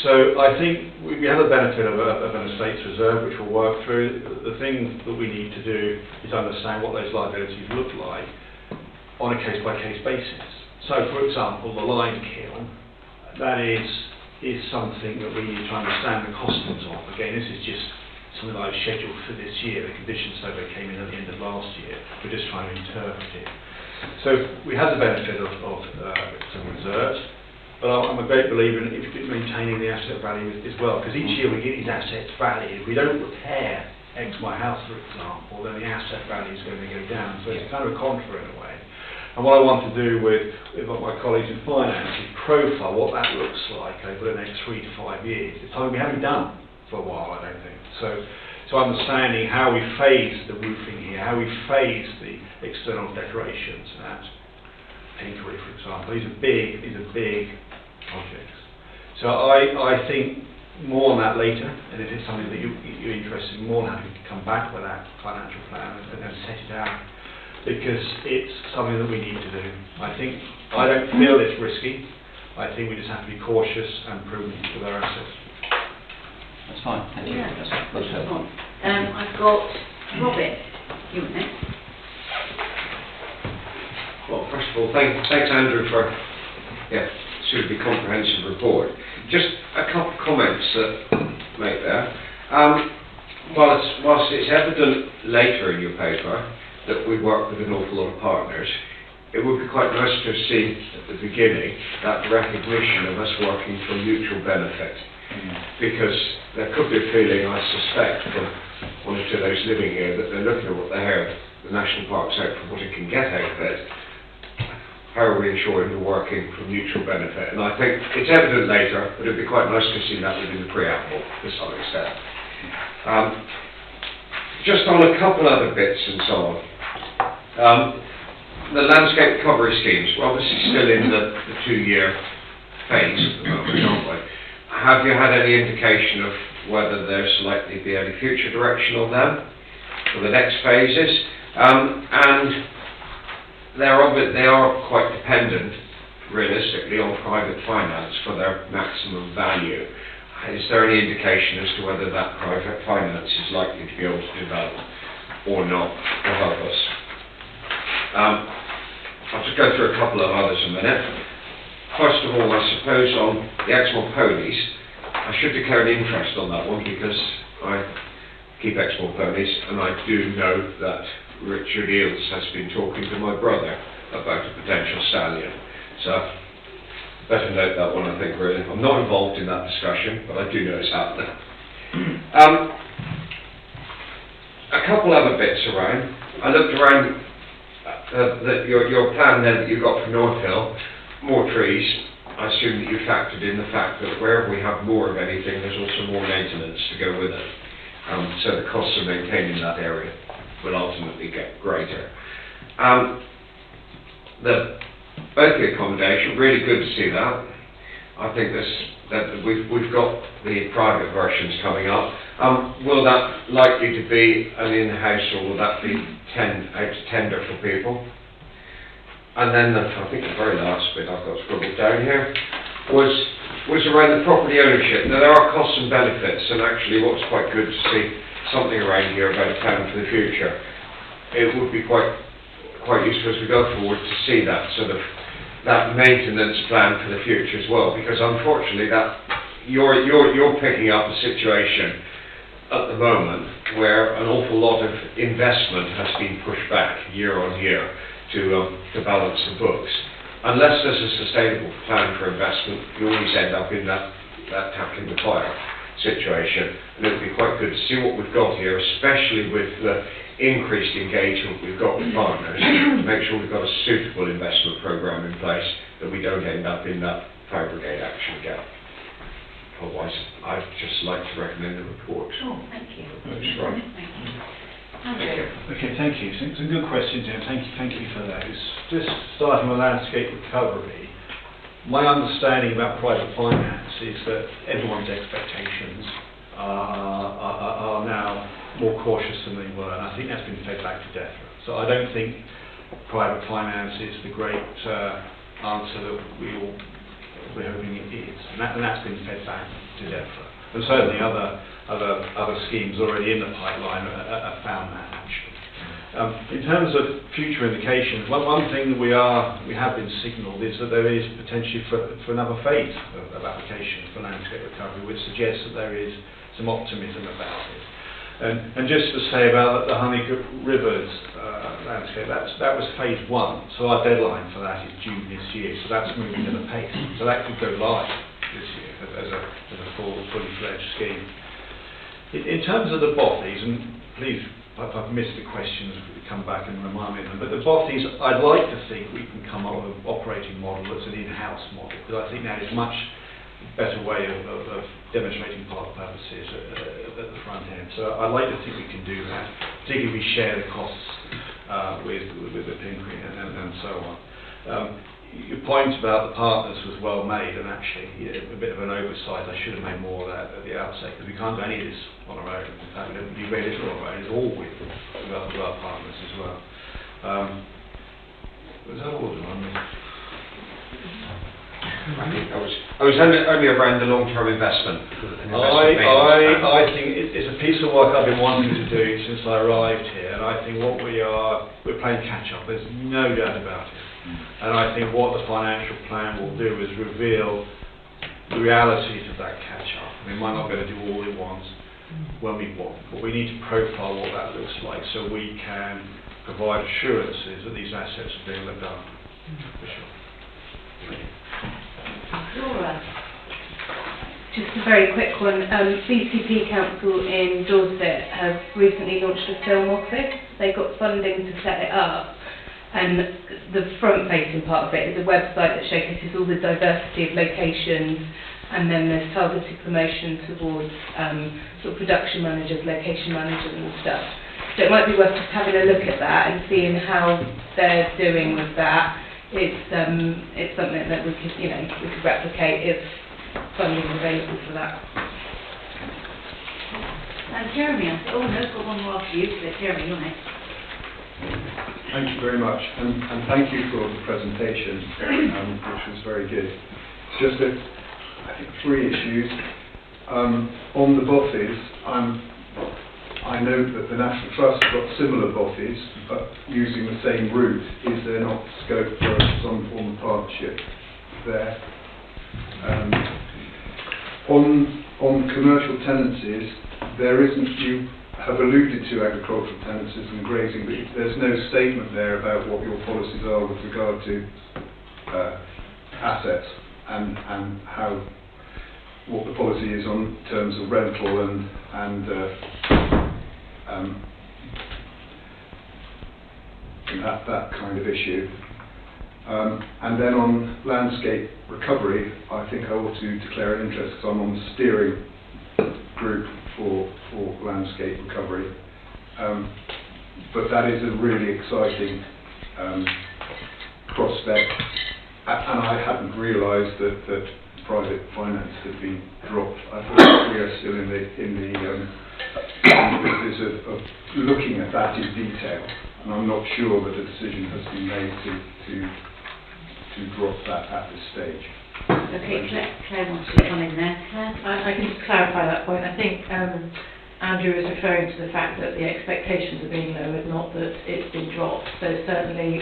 So I think we have the benefit of an estates reserve, which we'll work through. The thing that we need to do is understand what those liabilities look like on a case-by-case basis. So, for example, the lime kiln, that is something that we need to understand the costings of. Again, this is just something that I've scheduled for this year. The condition survey came in at the end of last year. We're just trying to interpret it. So we have the benefit of some reserves, but I'm a great believer in maintaining the asset value as well, because each year we get these assets valued. If we don't repair Exmoor House, for example, then the asset value is going to go down. So it's kind of a contra in a way. And what I want to do with my colleagues in finance is profile what that looks like over the next 3 to 5 years. It's something we haven't done for a while, I don't think. So understanding how we phase the roofing here, how we phase the external decorations at Hinkley, for example. These are big projects. So I think more on that later, and if it's something that you're interested in, more than happy to come back with that financial plan and then set it out, because it's something that we need to do. I don't feel it's risky. I think we just have to be cautious and prudent with our assets. That's fine, thank you. Yeah. That's helpful. I've got Robin. You next. Well, first of all, thanks Andrew for suitably comprehensive report. Just a couple of comments that make there. Whilst it's evident later in your paper that we work with an awful lot of partners, it would be quite nice to have seen at the beginning that recognition of us working for mutual benefit. Because there could be a feeling, I suspect, from one or two of those living here, that they're looking at what they have the National Parks out for, what it can get out of it. How are we ensuring we're working for mutual benefit? And I think it's evident later, but it would be quite nice to see that within the preamble to some extent. Just on a couple other bits and so on. The landscape recovery schemes, we're obviously still in the 2-year phase at the moment, aren't we? Have you had any indication of whether there's likely to be any future direction on them for the next phases? And they are quite dependent, realistically, on private finance for their maximum value. Is there any indication as to whether that private finance is likely to be able to develop or not to help us? I'll just go through a couple of others a minute. First of all, I suppose on the Exmoor ponies, I should declare an interest on that one because I keep Exmoor ponies and I do know that Richard Eales has been talking to my brother about a potential stallion. So, better note that one, I think, really. I'm not involved in that discussion, but I do know it's happening. A couple other bits around. I looked around your plan there that you got for North Hill, more trees. I assume that you factored in the fact that wherever we have more of anything, there's also more maintenance to go with it. So the costs of maintaining that area will ultimately get greater. Both the accommodation, really good to see that. I think that we've got the private versions coming up. Will that likely to be an in-house, or will that be tender for people? And then I think the very last bit I've got scribbled down here was around the property ownership. Now, there are costs and benefits, and actually what's quite good to see something around here about a plan for the future. It would be quite useful as we go forward to see that sort of that maintenance plan for the future as well, because unfortunately that you're picking up a situation at the moment where an awful lot of investment has been pushed back year on year to balance the books. Unless there's a sustainable plan for investment, you always end up in that tackling the fire situation. And it would be quite good to see what we've got here, especially with the increased engagement we've got with partners, to make sure we've got a suitable investment programme in place, that we don't end up in that fire brigade action again. Otherwise, I'd just like to recommend the report. Oh, thank you. That's right. Thank you. Andrew. Okay, thank you. Some good questions, and thank you for those. Just starting with landscape recovery, my understanding about private finance is that everyone's expectations are now more cautious than they were, and I think that's been fed back to DEFRA. So I don't think private finance is the great answer that we're hoping it is, and that's been fed back to DEFRA. And certainly other schemes already in the pipeline have found that, actually. In terms of future indications, one thing we have been signalled is that there is potentially for another phase of application for landscape recovery, which suggests that there is some optimism about it. And just to say about the Honeycomb Rivers landscape, that was phase 1, so our deadline for that is June this year, so that's moving at a pace. So that could go live this year as a fully fledged scheme. In terms of the bothies, and please, if I've missed the questions, come back and remind me of them, but the bothies, I'd like to think we can come up with an operating model that's an in-house model, because I think that is a much better way of demonstrating part purposes at the front end. So I'd like to think we can do that, particularly if we share the costs with the PINCRI and so on. Your point about the partners was well made, and actually a bit of an oversight. I should have made more of that at the outset, because we can't do any of this on our own. In fact, we don't do very little on our own. It's all with our partners as well. Was that all of them? I think I was only around the long-term investment. I think it's a piece of work I've been wanting to do since I arrived here, and I think we're playing catch-up. There's no doubt about it. And I think what the financial plan will do is reveal the realities of that catch-up. I mean, we might not be able to do all at once when we want, but we need to profile what that looks like so we can provide assurances that these assets are being looked after. For sure. Laura. Just a very quick one. BCP Council in Dorset have recently launched a film office. They got funding to set it up, and the front-facing part of it is a website that showcases all the diversity of locations, and then there's targeted promotion towards sort of production managers, location managers and stuff. So it might be worth just having a look at that and seeing how they're doing with that. It's something that we could replicate if funding is available for that. And Jeremy, no, got one more after you, so Jeremy, you're next. Thank you very much, and thank you for the presentation, which was very good. Just I think 3 issues. On the bothies, I note that the National Trust has got similar bothies, but using the same route. Is there not scope for some form of partnership there? On commercial tenancies, there isn't. You have alluded to agricultural tenancies and grazing, but there's no statement there about what your policies are with regard to assets and how what the policy is on terms of rental and that kind of issue. And then on landscape recovery, I think I ought to declare an interest because I'm on the steering group for landscape recovery. But that is a really exciting prospect, and I hadn't realised that private finance had been dropped. I thought we are still in the business of looking at that in detail, and I'm not sure that a decision has been made to drop that at this stage. Okay, Claire wants to come in there. Claire? I can just clarify that point. I think Andrew is referring to the fact that the expectations are being lowered, not that it's been dropped. So certainly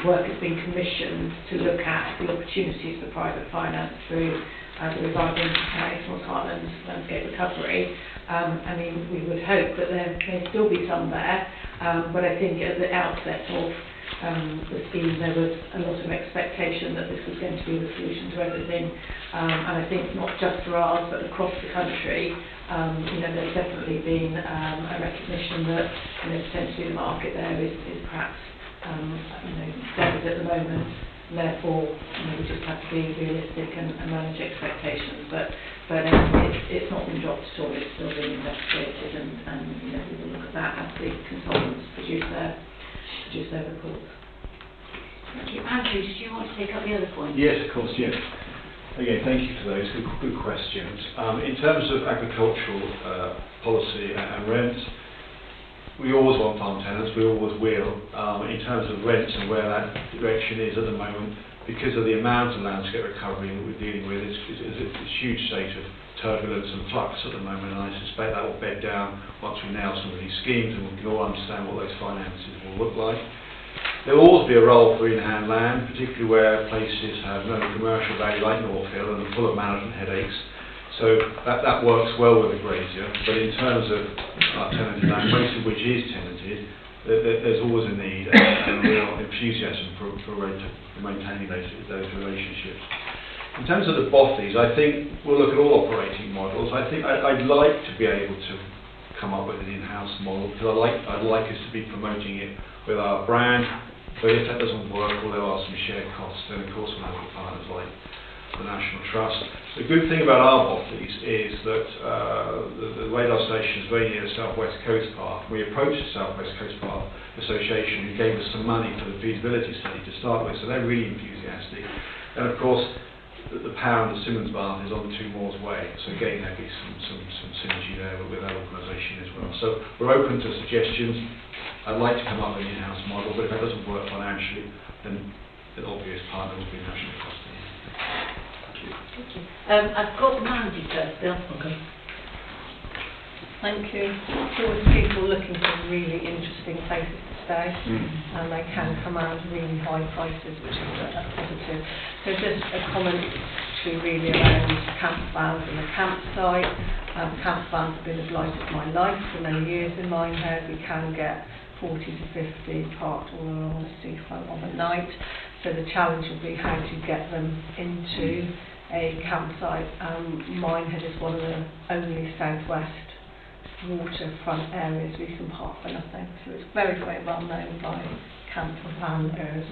work has been commissioned to look at the opportunities for private finance through the Reviving Exmoor Heartlands Landscape Recovery. I mean, we would hope that there may still be some there, but I think at the outset of the scheme there was a lot of expectation that this was going to be the solution to everything, and I think not just for ours but across the country. There's definitely been a recognition that potentially the market there is perhaps dead at the moment, and therefore we just have to be realistic and manage expectations. But it's not been dropped at all. It's still being investigated, and we will look at that as the consultants produce their reports. Thank you. Andrew, did you want to take up the other point? Yes, of course, yes. Again, thank you for those good questions. In terms of agricultural policy and rents, we always want farm tenants, we always will. In terms of rents and where that direction is at the moment, because of the amount of landscape recovery that we're dealing with, it's a huge state of turbulence and flux at the moment, and I suspect that will bed down once we nail some of these schemes and we can all understand what those finances will look like. There will always be a role for in-hand land, particularly where places have no commercial value like North Hill and are full of management headaches. So that works well with a grazier, but in terms of tenanted land, most of which is tenanted, there's always a need and a real enthusiasm for maintaining those relationships. In terms of the bothies, I think we'll look at all operating models. I think I'd like to be able to come up with an in-house model because I'd like us to be promoting it with our brand. But if that doesn't work, or there are some shared costs, then of course we'll have partners like the National Trust. The good thing about our bothies is that the radar station is very near the South West Coast Path. We approached the South West Coast Path Association, who gave us some money for the feasibility study to start with, so they're really enthusiastic. And of course, the power of the Simmons Bath is on the Two Moors Way, so again there'll be some synergy there with that organisation as well. So we're open to suggestions. I'd like to come up with an in-house model, but if that doesn't work financially, then the obvious partner will be National Trust. Thank you. I've got Mandy first, Bill. Okay. Thank you. It's always people looking for really interesting places to stay, and they can command really high prices, which is a positive. So just a comment to really around camp vans and the campsite. Camp vans have been a blight of my life for many years in Minehead. We can get 40 to 50 parked all along the seafront on a night. So the challenge will be how to get them into a campsite. Minehead is one of the only southwest waterfront areas we can park for nothing. So it's very, very well known by camper vaners.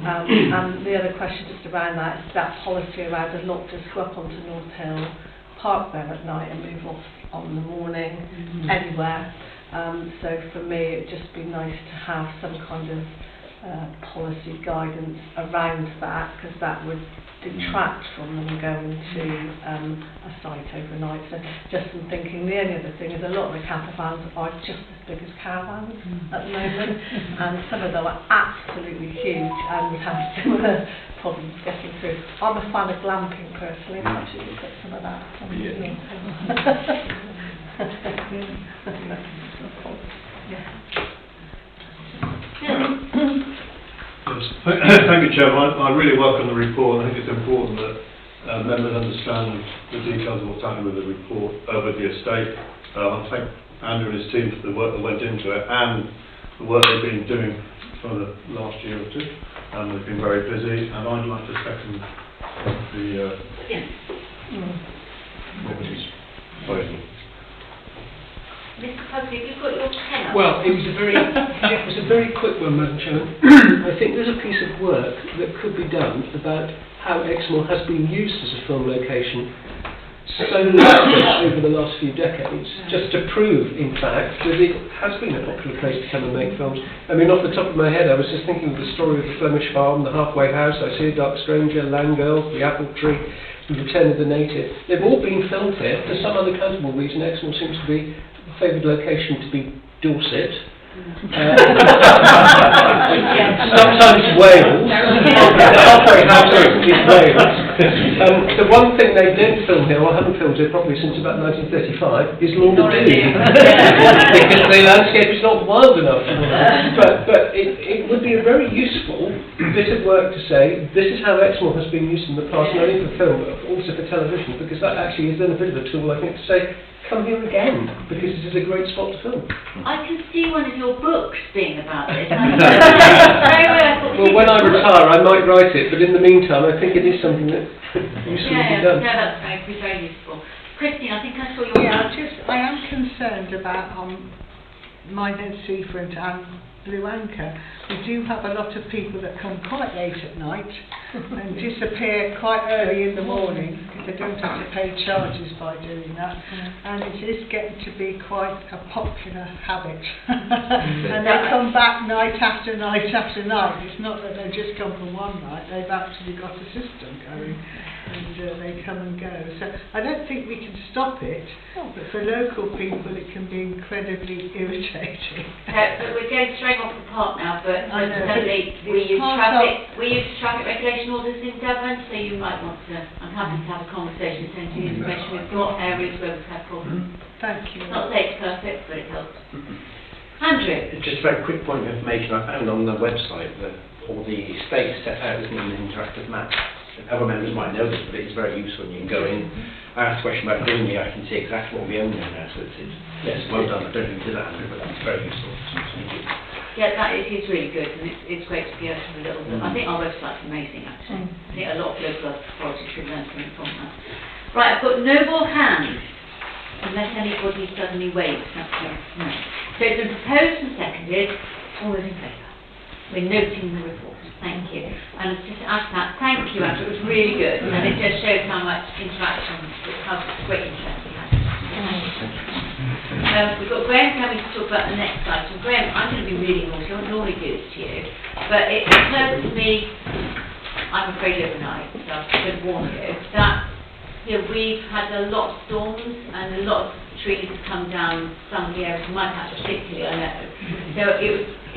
And the other question just around that is that policy around a lot just go up onto North Hill, park there at night and move off on the morning anywhere. So for me it'd just be nice to have some kind of policy guidance around that, because that would detract from them going to a site overnight. So just in thinking, the only other thing is a lot of the camper vans are just as big as caravans at the moment, and some of them are absolutely huge and would have similar problems getting through. I'm a fan of glamping personally, perhaps you could put some of that on the Thank you, Chair. I really welcome the report. I think it's important that members understand the details of what's happening with the report, with the estate. I thank Andrew and his team for the work that went into it and the work they've been doing for the last year or two. And they've been very busy, and I'd like to second the Robert's proposal. Mr. Pugsley, have you got your pen up? Well, it was a very quick one, Madam Chairman. I think there's a piece of work that could be done about how Exmoor has been used as a film location so much over the last few decades, just to prove, in fact, that it has been a popular place to come and make films. I mean, off the top of my head, I was just thinking of the story of the Flemish Farm, the Halfway House, I See a Dark Stranger, Landgirl, The Apple Tree, The Return of the Native. They've all been filmed here. For some unaccountable reason, Exmoor seems to be the favoured location to be Dorset. Sometimes Wales. The Halfway House is Wales. The one thing they did film here, or haven't filmed here probably since about 1935, is London because the landscape is not wild enough. But it would be a very useful bit of work to say this is how Exmoor has been used in the past, not only for film but also for television, because that actually is then a bit of a tool, I think, to say come here again, because it is a great spot to film. I can see one of your books being about this. Well, when I retire, I might write it, but in the meantime, I think it is something that useful to be done. No, that's very, very useful. Christine, I think I saw your I am concerned about Minehead Seafront and Blue Anchor. We do have a lot of people that come quite late at night and disappear quite early in the morning because they don't have to pay charges by doing that, and it is getting to be quite a popular habit. And they come back night after night after night. It's not that they just come for one night, they've actually got a system going, and they come and go. So I don't think we can stop it, but for local people it can be incredibly irritating. But we're going straight off the park now, but I know, certainly we use traffic regulation orders in Devon, so you might want to, I'm happy to have a conversation, send you the information. We've got areas where we've had problems. Thank you. Not say it's perfect, but it helps. Andrew? Just a very quick point of information I found on the website that all the estates set out as an interactive map. Other members might know this, but it's very useful when you can go in. I asked a question about Greenly, I can see exactly what we own there now, so yes, well done. I don't think you did that, Andrew, but that's very useful. Thank you. Yeah, that is really good, and it's great to be able to have a little bit. I think our website's amazing, actually. I think a lot of local authorities should learn something from that. Right, I've got no more hands, unless anybody suddenly waves. No. So it's been proposed and seconded. All those in favour? We're noting the report. Thank you. And just to add to that, thank you, Andrew. It was really good, and it just shows how much interaction, how great interest we had. We've got Graham coming to talk about the next item. Graham, I'm going to be really naughty. I don't normally do this to you, but it occurred to me, I'm afraid overnight, so I should warn you, that we've had a lot of storms and a lot of trees have come down some of the areas, my patch particularly, I know. So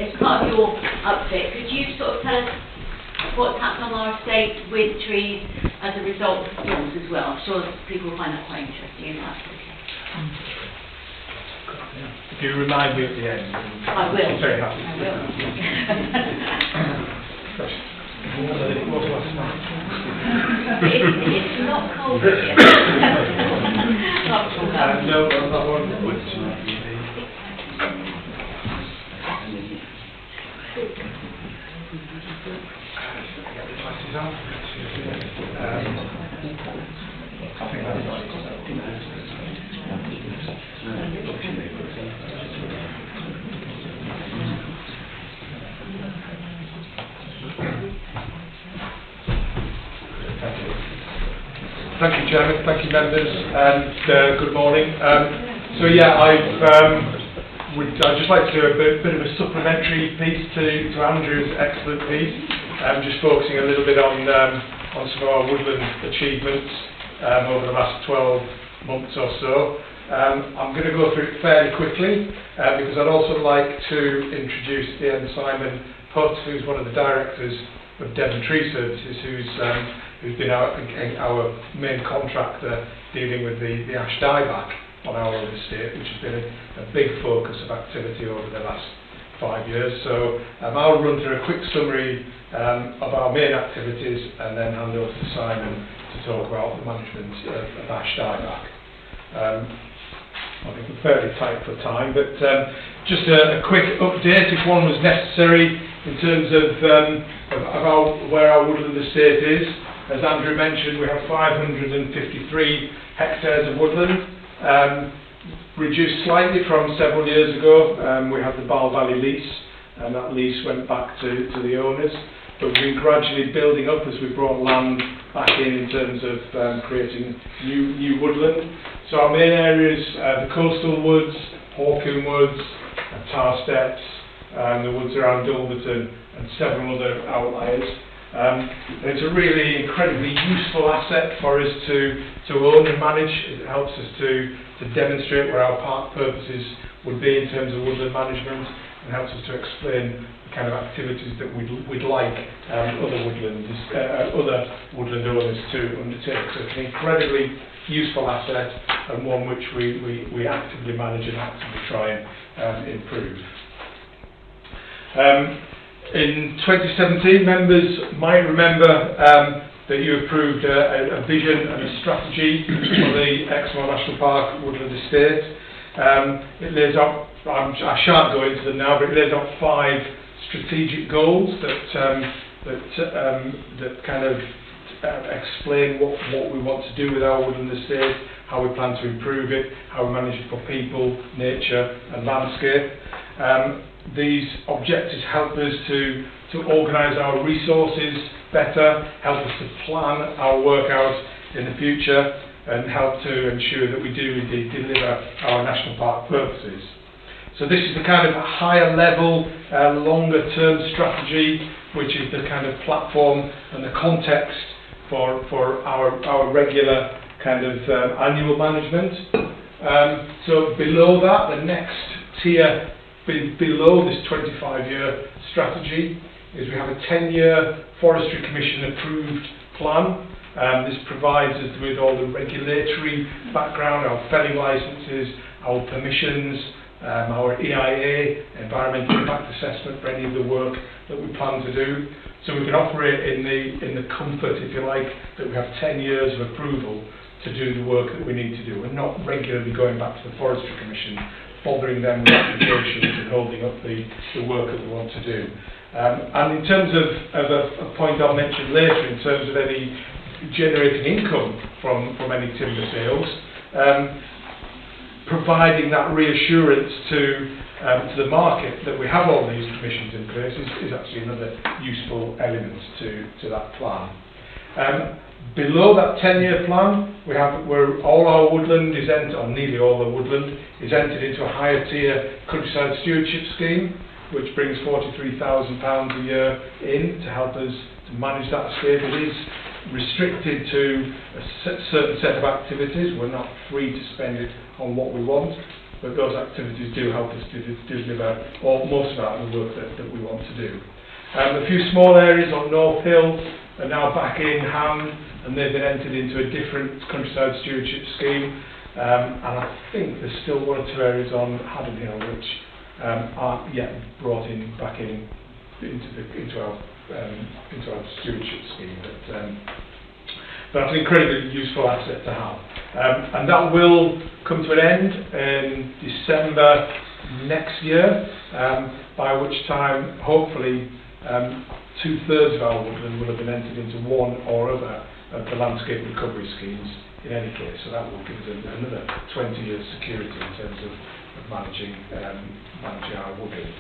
as part of your update, could you sort of tell us what's happened on our estate with trees as a result of storms as well? I'm sure people will find that quite interesting, if that's okay. If you remind me at the end. I will. I'm very happy. I will. It's not cold yet. No, that one would. I think that's Thank you, Chairman. Thank you, members, and good morning. So yeah, I'd just like to do a bit of a supplementary piece to Andrew's excellent piece, just focusing a little bit on some of our woodland achievements over the last 12 months or so. I'm going to go through it fairly quickly because I'd also like to introduce Ian Simon Putt, who's one of the directors of Devon Tree Services, who's been our main contractor dealing with the ash dieback on our own estate, which has been a big focus of activity over the last 5 years. So I'll run through a quick summary of our main activities and then hand over to Simon to talk about the management of ash dieback. I think we're fairly tight for time, but just a quick update if one was necessary in terms of where our woodland estate is. As Andrew mentioned, we have 553 hectares of woodland, reduced slightly from several years ago. We had the Ball Valley lease, and that lease went back to the owners. But we've been gradually building up as we brought land back in terms of creating new woodland. So our main areas, the coastal woods, Hawcoombe Woods, Tar Steps, the woods around Dulverton, and several other outliers. It's a really incredibly useful asset for us to own and manage. It helps us to demonstrate where our park purposes would be in terms of woodland management, and helps us to explain the kind of activities that we'd like other woodland owners to undertake. So it's an incredibly useful asset, and one which we actively manage and actively try and improve. In 2017, members might remember that you approved a vision and a strategy for the Exmoor National Park Woodland Estate. It lays out, I shan't go into them now, but it lays out 5 strategic goals that kind of explain what we want to do with our woodland estate, how we plan to improve it, how we manage it for people, nature and landscape. These objectives help us to organise our resources better, help us to plan our work out in the future, and help to ensure that we do indeed deliver our national park purposes. So this is the kind of higher level, longer term strategy, which is the kind of platform and the context for our regular kind of annual management. So below that, the next tier below this 25-year strategy is we have a 10-year Forestry Commission approved plan. This provides us with all the regulatory background, our felling licences, our permissions, our EIA, environmental impact assessment for any of the work that we plan to do. So we can operate in the comfort, if you like, that we have 10 years of approval to do the work that we need to do. We're not regularly going back to the Forestry Commission, bothering them with applications and holding up the work that we want to do. And in terms of a point I'll mention later, in terms of any generating income from any timber sales, providing that reassurance to the market that we have all these permissions in place is actually another useful element to that plan. Below that 10-year plan, where all our woodland is entered, or nearly all the woodland is entered into a higher tier countryside stewardship scheme, which brings £43,000 a year in to help us to manage that estate. It is restricted to a certain set of activities. We're not free to spend it on what we want, but those activities do help us to deliver most of the work that we want to do. A few small areas on North Hill are now back in hand, and they've been entered into a different countryside stewardship scheme. And I think there's still 1 or 2 areas on Haddon Hill which aren't yet brought back into our stewardship scheme. But it's an incredibly useful asset to have. And that will come to an end in December next year, by which time, hopefully, 2/3 of our woodland will have been entered into one or other of the landscape recovery schemes in any case. So that will give us another 20 years security in terms of managing our woodland.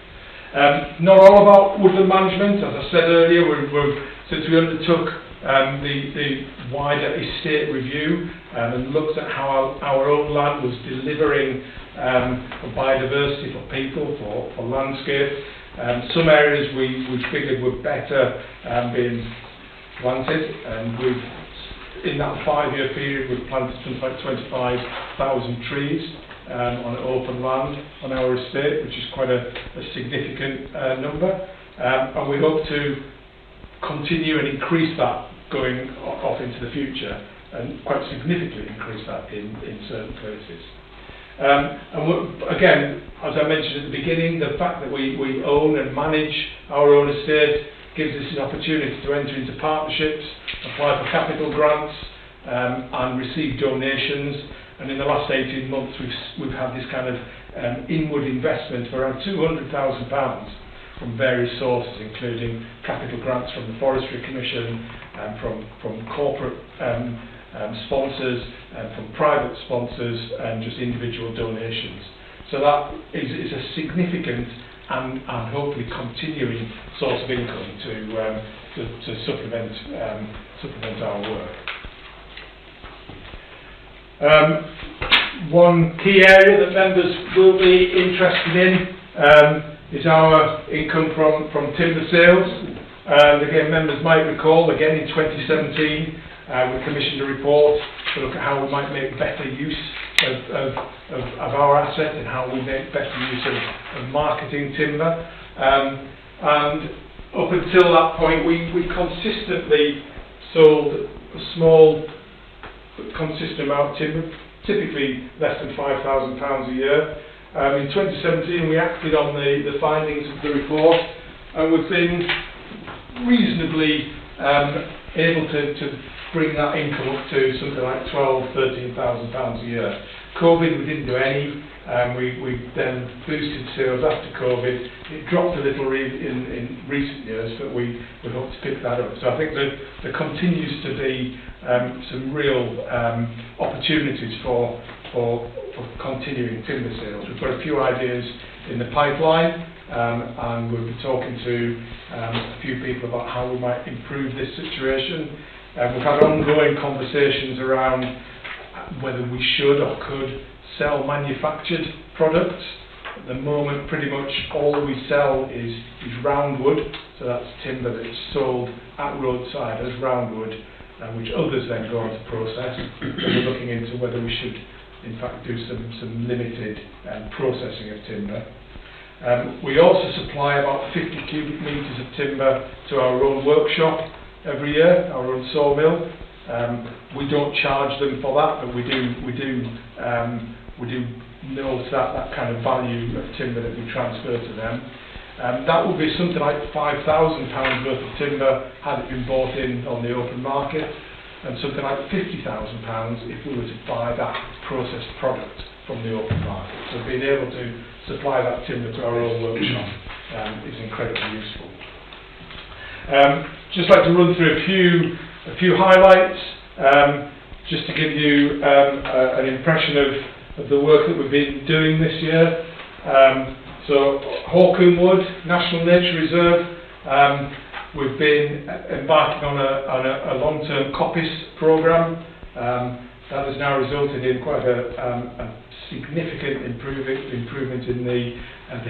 Not all about woodland management. As I said earlier, since we undertook the wider estate review and looked at how our own land was delivering for biodiversity, for people, for landscape. Some areas we figured were better being planted, and in that 5-year period we've planted something like 25,000 trees on open land on our estate, which is quite a significant number, and we hope to continue and increase that going off into the future, and quite significantly increase that in certain places. And again, as I mentioned at the beginning, the fact that we own and manage our own estate gives us an opportunity to enter into partnerships, apply for capital grants, and receive donations. and in the last 18 months we've had this kind of inward investment of around £200,000 from various sources, including capital grants from the Forestry Commission, from corporate sponsors, from private sponsors, and just individual donations. So that is a significant and hopefully continuing source of income to supplement our work. One key area that members will be interested in is our income from timber sales. Again, members might recall, again in 2017, we commissioned a report to look at how we might make better use of our asset and how we make better use of marketing timber. And up until that point, we consistently sold a small but consistent amount of timber, typically less than £5,000 a year. In 2017, we acted on the findings of the report, and we've been reasonably able to bring that income up to something like £12,000–13,000 a year. COVID, we didn't do any. We then boosted sales after COVID. It dropped a little in recent years, but we hope to pick that up. So I think that there continues to be some real opportunities for continuing timber sales. We've got a few ideas in the pipeline, and we'll be talking to a few people about how we might improve this situation. We've had ongoing conversations around whether we should or could sell manufactured products. At the moment, pretty much all we sell is roundwood, so that's timber that's sold at roadside as roundwood, which others then go on to process. And we're looking into whether we should, in fact, do some limited processing of timber. We also supply about 50 cubic metres of timber to our own workshop every year, our own sawmill. We don't charge them for that, but we do note that kind of value of timber that we transfer to them. That would be something like £5,000 worth of timber had it been bought in on the open market, and something like £50,000 if we were to buy that processed product from the open market. So being able to supply that timber to our own workshop is incredibly useful. Just like to run through a few highlights, just to give you an impression of the work that we've been doing this year. So Hawcombe Wood National Nature Reserve, we've been embarking on a long-term coppice programme. That has now resulted in quite a significant improvement in the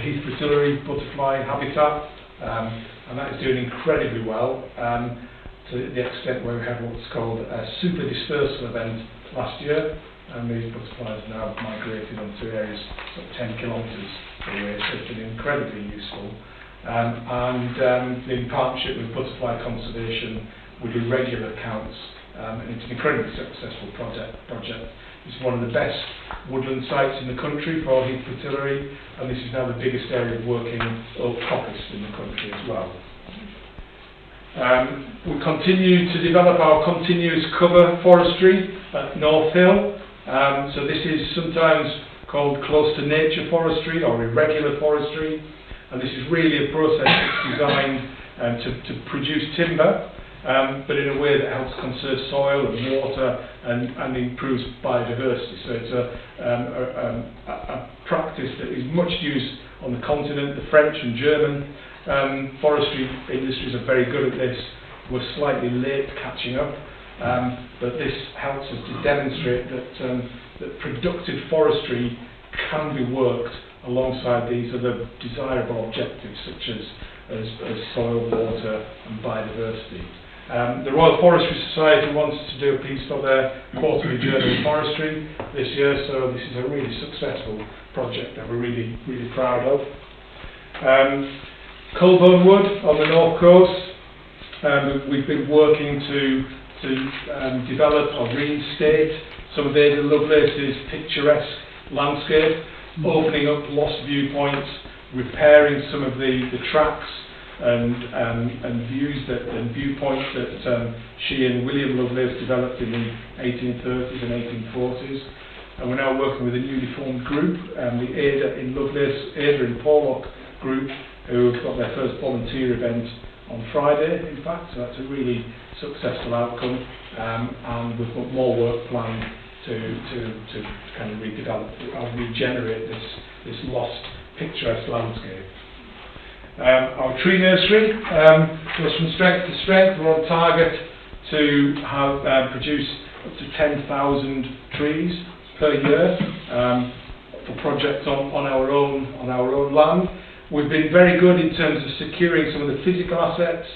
heath fritillary butterfly habitat, and that is doing incredibly well, to the extent where we had what's called a super dispersal event last year, and these butterflies now have migrated onto areas of 10 kilometres away, so it's been incredibly useful. And in partnership with Butterfly Conservation, we do regular counts, and it's an incredibly successful project. It's one of the best woodland sites in the country for heath fritillary, and this is now the biggest area of working oak coppice in the country as well. We continue to develop our continuous cover forestry at North Hill. So this is sometimes called close to nature forestry or irregular forestry, and this is really a process that's designed to produce timber, but in a way that helps conserve soil and water and improves biodiversity. So it's a practice that is much used on the continent. The French and German forestry industries are very good at this. We're slightly late catching up, but this helps us to demonstrate that productive forestry can be worked alongside these other desirable objectives such as soil, water and biodiversity. The Royal Forestry Society wants to do a piece for their quarterly journal of forestry this year, so this is a really successful project that we're really proud of. Culbone Wood on the north coast, we've been working to develop or reinstate some of Ada Lovelace's picturesque landscape, opening up lost viewpoints, repairing some of the tracks and views and viewpoints that she and William Lovelace developed in the 1830s and 1840s. and we're now working with a newly formed group, the Ada in Lovelace, Ada in Porlock group, who have got their first volunteer event on Friday, in fact, so that's a really successful outcome, and we've got more work planned to kind of redevelop and regenerate this lost picturesque landscape. Our tree nursery goes from strength to strength. We're on target to have produce up to 10,000 trees per year for projects on our own land. We've been very good in terms of securing some of the physical assets.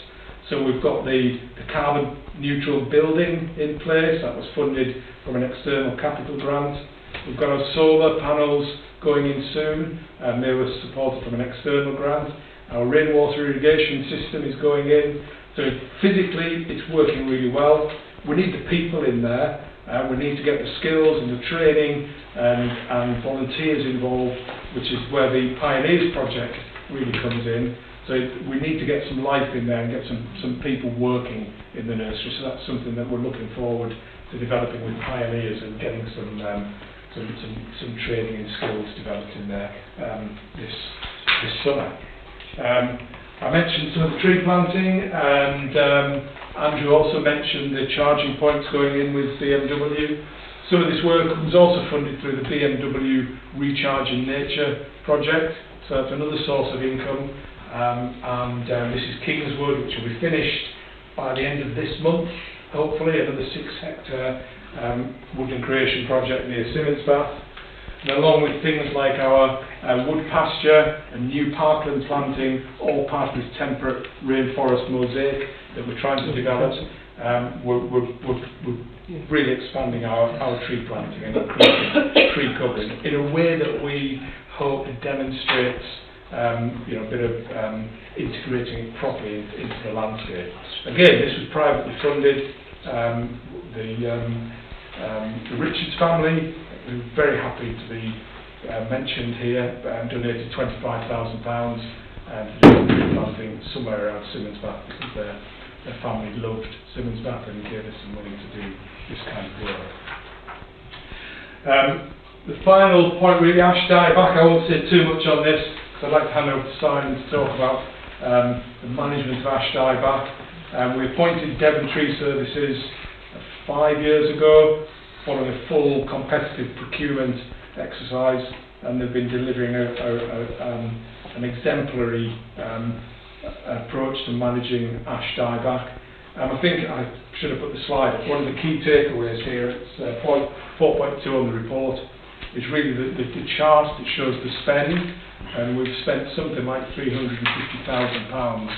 So we've got the carbon neutral building in place that was funded from an external capital grant. We've got our solar panels going in soon, and they were supported from an external grant. Our rainwater irrigation system is going in. So physically it's working really well. We need the people in there. We need to get the skills and the training and volunteers involved, which is where the Pioneers project really comes in. So we need to get some life in there and get some people working in the nursery. So that's something that we're looking forward to developing with Pioneers and getting some training and skills developed in there this summer. I mentioned some of the tree planting, and Andrew also mentioned the charging points going in with BMW. Some of this work was also funded through the BMW Recharge in Nature project, so that's another source of income. This is Kingswood, which will be finished by the end of this month, hopefully, another 6-hectare woodland creation project near Simmonsbath. And along with things like our wood pasture and new parkland planting, all part of this temperate rainforest mosaic that we're trying to develop, we're really expanding our tree planting and increasing tree covering in a way that we hope demonstrates a bit of integrating it properly into the landscape. Again, this was privately funded. The Richards family, we're very happy to be mentioned here, donated £25,000 to do tree planting somewhere around Simmonsbath, because their family loved Simmonsbath and gave us some money to do this kind of work. The final point really, ash dieback. I won't say too much on this, because I'd like to hand over to Simon to talk about the management of ash dieback. We appointed Devon Tree Services 5 years ago, following a full competitive procurement exercise, and they've been delivering an exemplary approach to managing ash dieback. I think I should have put the slide up. One of the key takeaways here, it's 4.2 on the report, is really the chart that shows the spend, and we've spent something like £350,000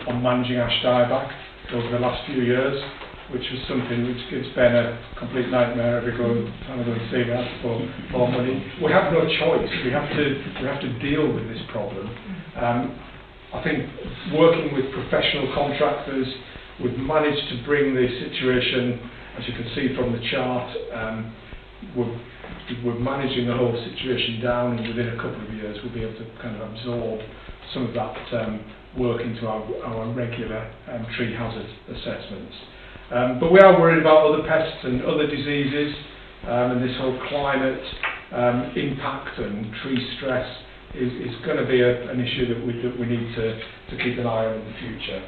on managing ash dieback over the last few years, which was something which gives Ben a complete nightmare every time I go and see that for more money. We have no choice. We have to deal with this problem. I think working with professional contractors, we've managed to bring the situation, as you can see from the chart, we're managing the whole situation down, and within a couple of years we'll be able to kind of absorb some of that work into our regular tree hazard assessments. But we are worried about other pests and other diseases, and this whole climate impact and tree stress is going to be an issue that we need to keep an eye on in the future.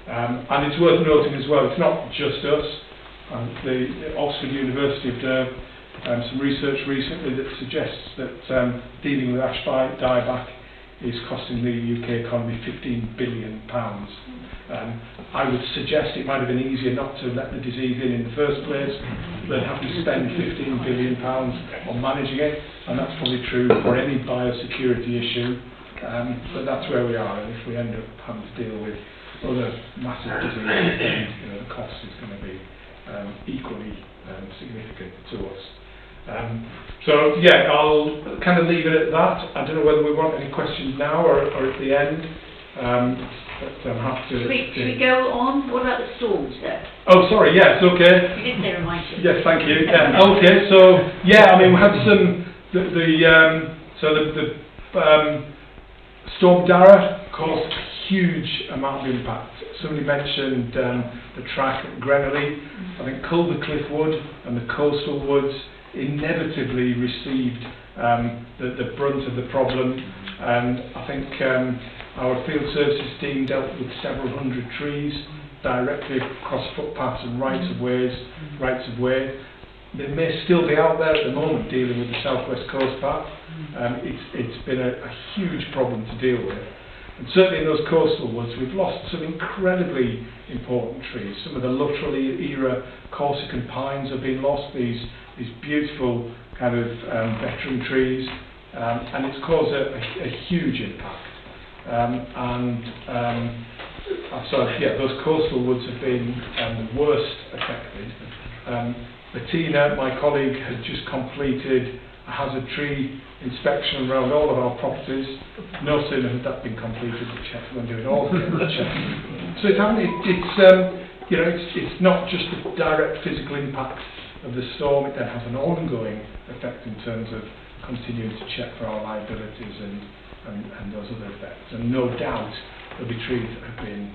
And it's worth noting as well, it's not just us. The Oxford University have done some research recently that suggests that dealing with ash dieback is costing the UK economy £15 billion. I would suggest it might have been easier not to let the disease in the first place than have to spend £15 billion on managing it, and that's probably true for any biosecurity issue, but that's where we are, and if we end up having to deal with other massive diseases, then the cost is going to be equally significant to us. So yeah, I'll kind of leave it at that. I don't know whether we want any questions now or at the end. But I'm happy to... Should we go on? What about the storms there? Oh, sorry, yes, okay. You didn't say remind you. Yes, thank you. Okay, so yeah, I mean, we had some the Storm Dara caused a huge amount of impact. Somebody mentioned the track at Grenelly. I think Culver Cliff Wood and the coastal woods inevitably received the brunt of the problem. And I think our field services team dealt with several hundred trees directly across footpaths and rights of way. They may still be out there at the moment dealing with the South West Coast Path. It's been a huge problem to deal with. And certainly in those coastal woods, we've lost some incredibly important trees. Some of the Luttrell era Corsican pines have been lost, these beautiful kind of veteran trees, and it's caused a huge impact. Those coastal woods have been the worst affected. Bettina, my colleague, had just completed a hazard tree inspection around all of our properties. No sooner had that been completed, but Sheffield were doing all the checks. So it's not just the direct physical impact of the storm, it then has an ongoing effect in terms of continuing to check for our liabilities and those other effects. And no doubt there'll be trees that have been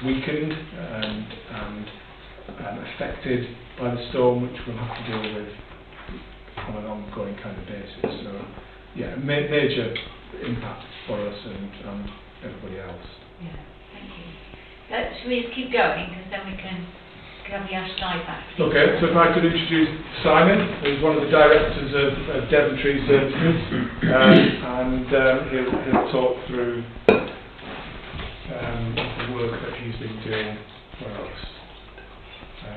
weakened and affected by the storm, which we'll have to deal with on an ongoing kind of basis. So, yeah, major impact for us and everybody else. Yeah, thank you. Should we just keep going, because then we can have the Ash back. Okay, so if I could introduce Simon, who's one of the directors of Devon Tree Services, and he'll talk through the work that he's been doing for us,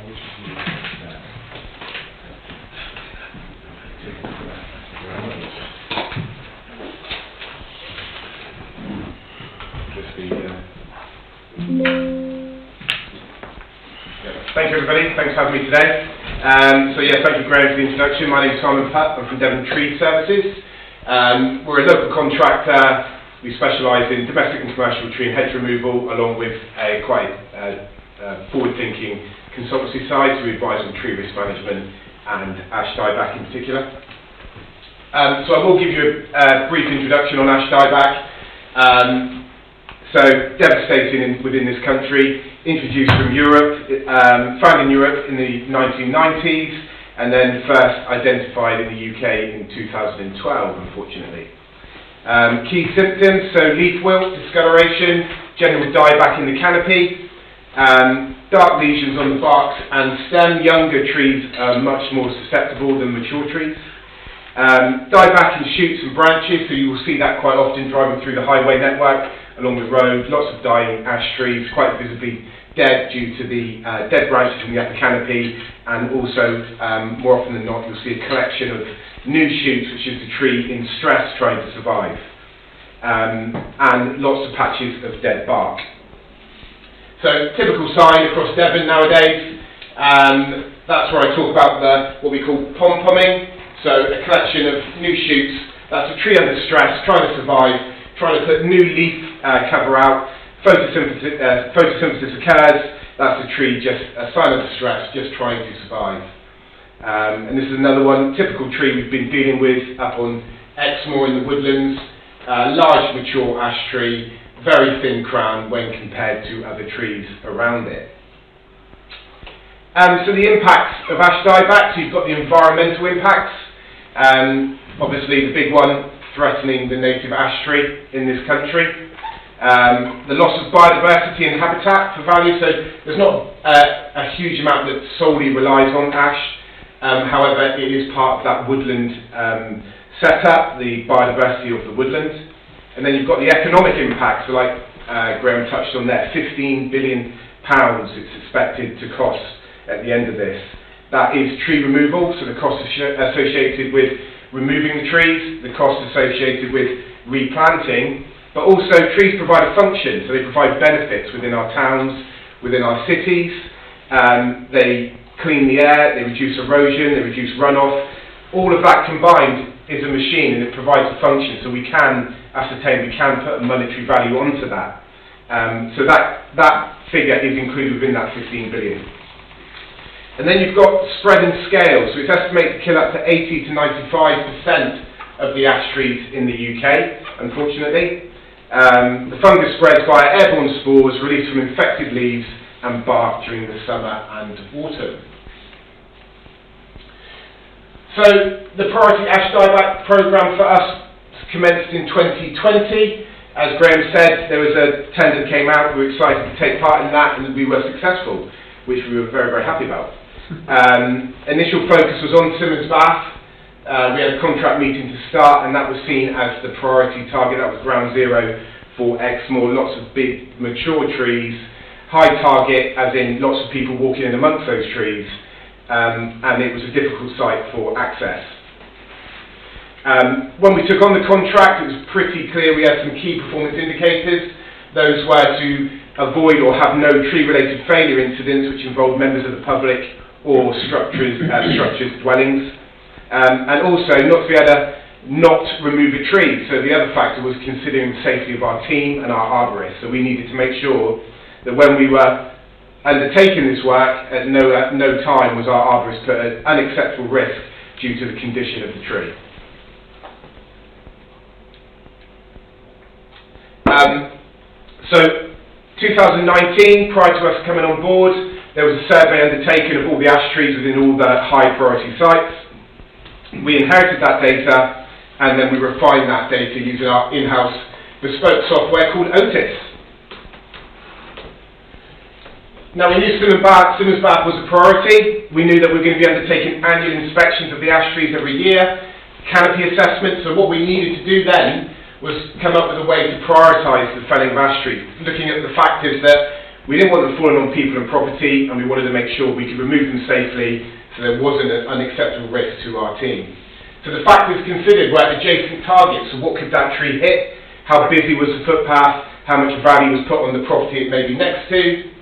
which is there. Thank you, everybody. Thanks for having me today. Thank you, Graham, for the introduction. My name is Simon Putt. I'm from Devon Tree Services. We're a local contractor. We specialise in domestic and commercial tree and hedge removal, along with a quite forward-thinking consultancy side. So we advise on tree risk management and ash dieback in particular. So I will give you a brief introduction on ash dieback. So devastating within this country, introduced from Europe, found in Europe in the 1990s, and then first identified in the UK in 2012, unfortunately. Key symptoms, so leaf wilt, discoloration, general dieback in the canopy, dark lesions on the bark and stem. Younger trees are much more susceptible than mature trees. Dieback in shoots and branches, so you will see that quite often driving through the highway network along the road. Lots of dying ash trees, quite visibly dead due to the dead branches in the upper canopy, and also more often than not you'll see a collection of new shoots, which is the tree in stress trying to survive, and lots of patches of dead bark. So typical sign across Devon nowadays, that's where I talk about what we call pom-pomming. So a collection of new shoots, that's a tree under stress, trying to survive, trying to put new leaf cover out. Photosynthesis occurs, that's a tree, just a sign of distress, just trying to survive. And this is another one, typical tree we've been dealing with up on Exmoor in the woodlands. Large mature ash tree, very thin crown when compared to other trees around it. So the impacts of ash dieback, so you've got the environmental impacts. Obviously the big one, threatening the native ash tree in this country. The loss of biodiversity and habitat for value, so there's not a huge amount that solely relies on ash. However, it is part of that woodland setup, the biodiversity of the woodland. And then you've got the economic impact, so like Graham touched on there, £15 billion it's expected to cost at the end of this. That is tree removal, so the cost associated with removing the trees, the cost associated with replanting, but also trees provide a function, so they provide benefits within our towns, within our cities. They clean the air, they reduce erosion, they reduce runoff. All of that combined is a machine, and it provides a function, so we can ascertain, we can put a monetary value onto that. So that figure is included within that 15 billion. And then you've got spread and scale, so it's estimated to kill up to 80 to 95% of the ash trees in the UK, unfortunately. The fungus spreads via airborne spores released from infected leaves and bark during the summer and autumn. So the priority ash dieback programme for us commenced in 2020. As Graham said, there was a tender that came out. We were excited to take part in that, and we were successful, which we were very, very happy about. Initial focus was on Simmons Bath. We had a contract meeting to start, and that was seen as the priority target. That was ground zero for Exmoor. Lots of big, mature trees. High target, as in lots of people walking in amongst those trees. And it was a difficult site for access. When we took on the contract, it was pretty clear we had some key performance indicators. Those were to avoid or have no tree-related failure incidents which involved members of the public or structures, dwellings. And also not to be able to not remove a tree. So the other factor was considering the safety of our team and our arborists. So we needed to make sure that when we were undertaking this work, at no time was our arborist put at unacceptable risk due to the condition of the tree. So 2019, prior to us coming on board, there was a survey undertaken of all the ash trees within all the high priority sites. We inherited that data, and then we refined that data using our in-house bespoke software called Otis. Now we knew Simmons Bath was a priority. We knew that we were going to be undertaking annual inspections of the ash trees every year, canopy assessment. So what we needed to do then was come up with a way to prioritise the felling of ash trees, looking at the factors that we didn't want them falling on people and property, and we wanted to make sure we could remove them safely so there wasn't an unacceptable risk to our team. So the factors considered were adjacent targets. So what could that tree hit? How busy was the footpath? How much value was put on the property it may be next to?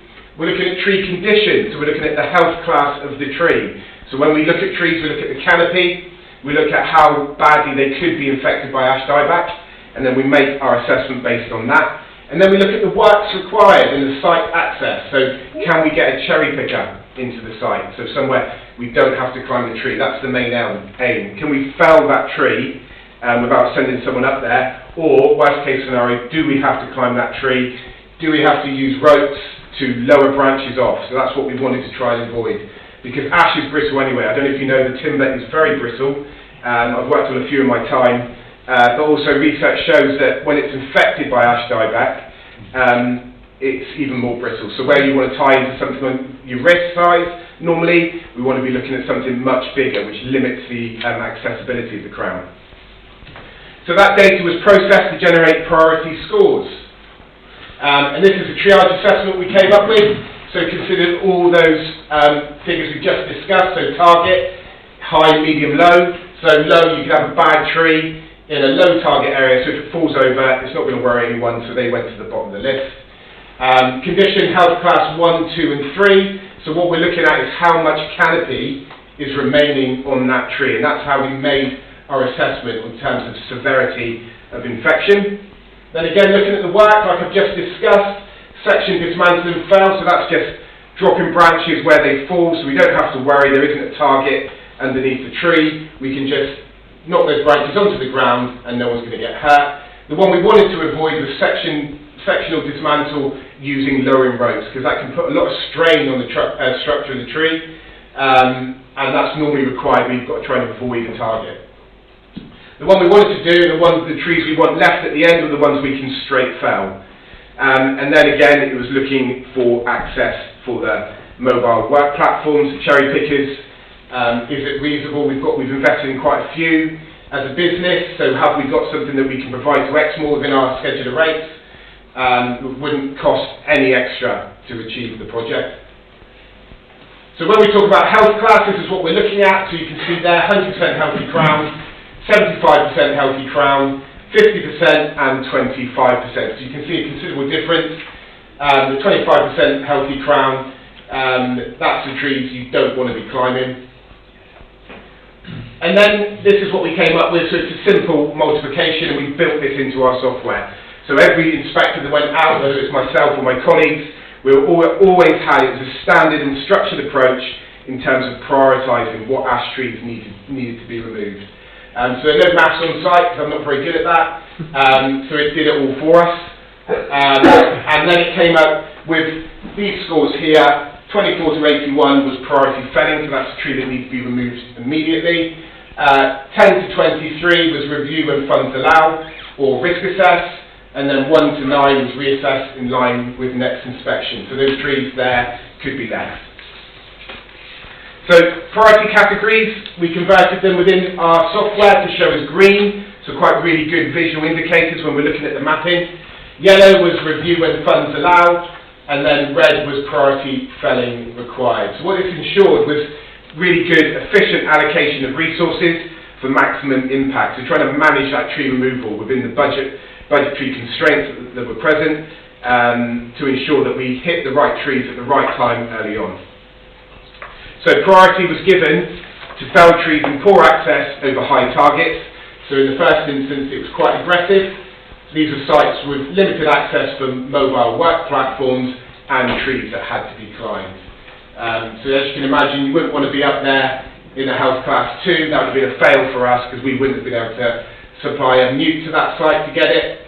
We're looking at tree condition, so we're looking at the health class of the tree. So when we look at trees, we look at the canopy, we look at how badly they could be infected by ash dieback, and then we make our assessment based on that. And then we look at the works required and the site access. So can we get a cherry picker into the site? So somewhere we don't have to climb the tree. That's the main aim. Can we fell that tree without sending someone up there? Or, worst case scenario, do we have to climb that tree? Do we have to use ropes to lower branches off? So that's what we wanted to try and avoid. Because ash is brittle anyway. I don't know if you know, the timber is very brittle. I've worked on a few in my time. But also research shows that when it's infected by ash dieback, it's even more brittle. So where you want to tie into something on your wrist size, normally we want to be looking at something much bigger, which limits the accessibility of the crown. So that data was processed to generate priority scores. And this is a triage assessment we came up with. So considered all those figures we just discussed, so target, high, medium, low. So low, you could have a bad tree in a low target area, so if it falls over, it's not going to worry anyone, so they went to the bottom of the list. Condition, health class 1, 2 and 3, so what we're looking at is how much canopy is remaining on that tree, and that's how we made our assessment in terms of severity of infection. Then again, looking at the work, like I've just discussed, section dismantle and fell, so that's just dropping branches where they fall, so we don't have to worry, there isn't a target underneath the tree, we can just knock those branches onto the ground and no one's going to get hurt. The one we wanted to avoid was sectional dismantle using lowering ropes, because that can put a lot of strain on the structure of the tree, and that's normally required. We've got to try and avoid a target. The one we wanted to do, the trees we want left at the end, are the ones we can straight fell. And then again, it was looking for access for the mobile work platforms, cherry pickers. Is it reasonable? We've invested in quite a few as a business, so have we got something that we can provide to Exmoor within our scheduler rates? It wouldn't cost any extra to achieve the project. So when we talk about health class, this is what we're looking at. So you can see there, 100% healthy crown, 75% healthy crown, 50% and 25%. So you can see a considerable difference. The 25% healthy crown, that's the trees you don't want to be climbing. And then this is what we came up with, so it's a simple multiplication, and we built this into our software. So every inspector that went out, whether it's myself or my colleagues, we always had it was a standard and structured approach in terms of prioritising what ash trees needed to be removed. So there are no maths on site, because I'm not very good at that, so it did it all for us. And then it came up with these scores here. 24 to 81 was priority felling, so that's a tree that needs to be removed immediately. 10 to 23 was review when funds allow or risk assess, and then 1 to 9 was reassess in line with next inspection. So those trees there could be left. So priority categories, we converted them within our software to show as green, so quite really good visual indicators when we're looking at the mapping. Yellow was review when funds allowed, and then red was priority felling required. So what this ensured was really good, efficient allocation of resources for maximum impact. So trying to manage that tree removal within the budgetary constraints that were present to ensure that we hit the right trees at the right time early on. So priority was given to fell trees in poor access over high targets. So in the first instance it was quite aggressive. These were sites with limited access for mobile work platforms and trees that had to be climbed. So as you can imagine, you wouldn't want to be up there in a health class 2. That would have been a fail for us because we wouldn't have been able to supply a mute to that site to get it.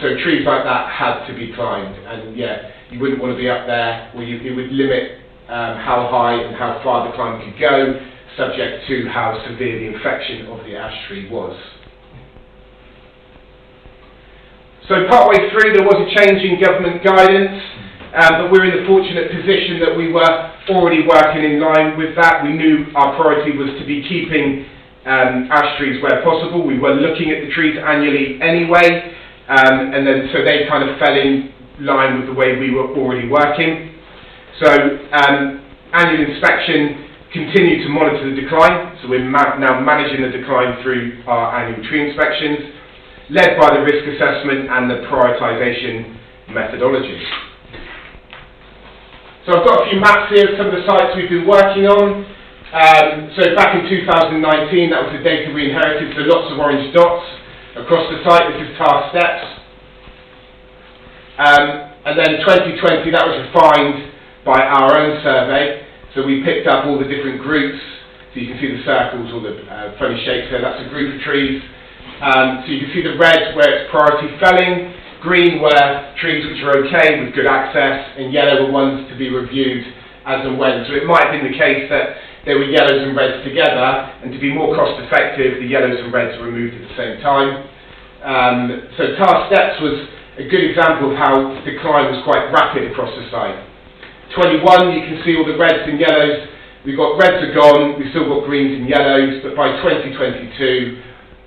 So trees like that had to be climbed, and yeah, you wouldn't want to be up there, or it would limit how high and how far the climb could go, subject to how severe the infection of the ash tree was. So partway through there was a change in government guidance, but we're in the fortunate position that we were already working in line with that. We knew our priority was to be keeping ash trees where possible. We were looking at the trees annually anyway, and then so they kind of fell in line with the way we were already working. So annual inspection continued to monitor the decline, so we're now managing the decline through our annual tree inspections, led by the risk assessment and the prioritisation methodologies. So I've got a few maps here of some of the sites we've been working on. So back in 2019, that was the data we inherited, so lots of orange dots across the site. This is tar steps. And then 2020, that was refined by our own survey. So we picked up all the different groups. So you can see the circles, all the funny shapes there. That's a group of trees. So you can see the red where it's priority felling, green were trees which are okay with good access, and yellow were ones to be reviewed as and when. So it might have been the case that there were yellows and reds together, and to be more cost effective, the yellows and reds were removed at the same time. So tar steps was a good example of how decline was quite rapid across the site. 21, you can see all the reds and yellows. We've got reds are gone, we've still got greens and yellows, but by 2022,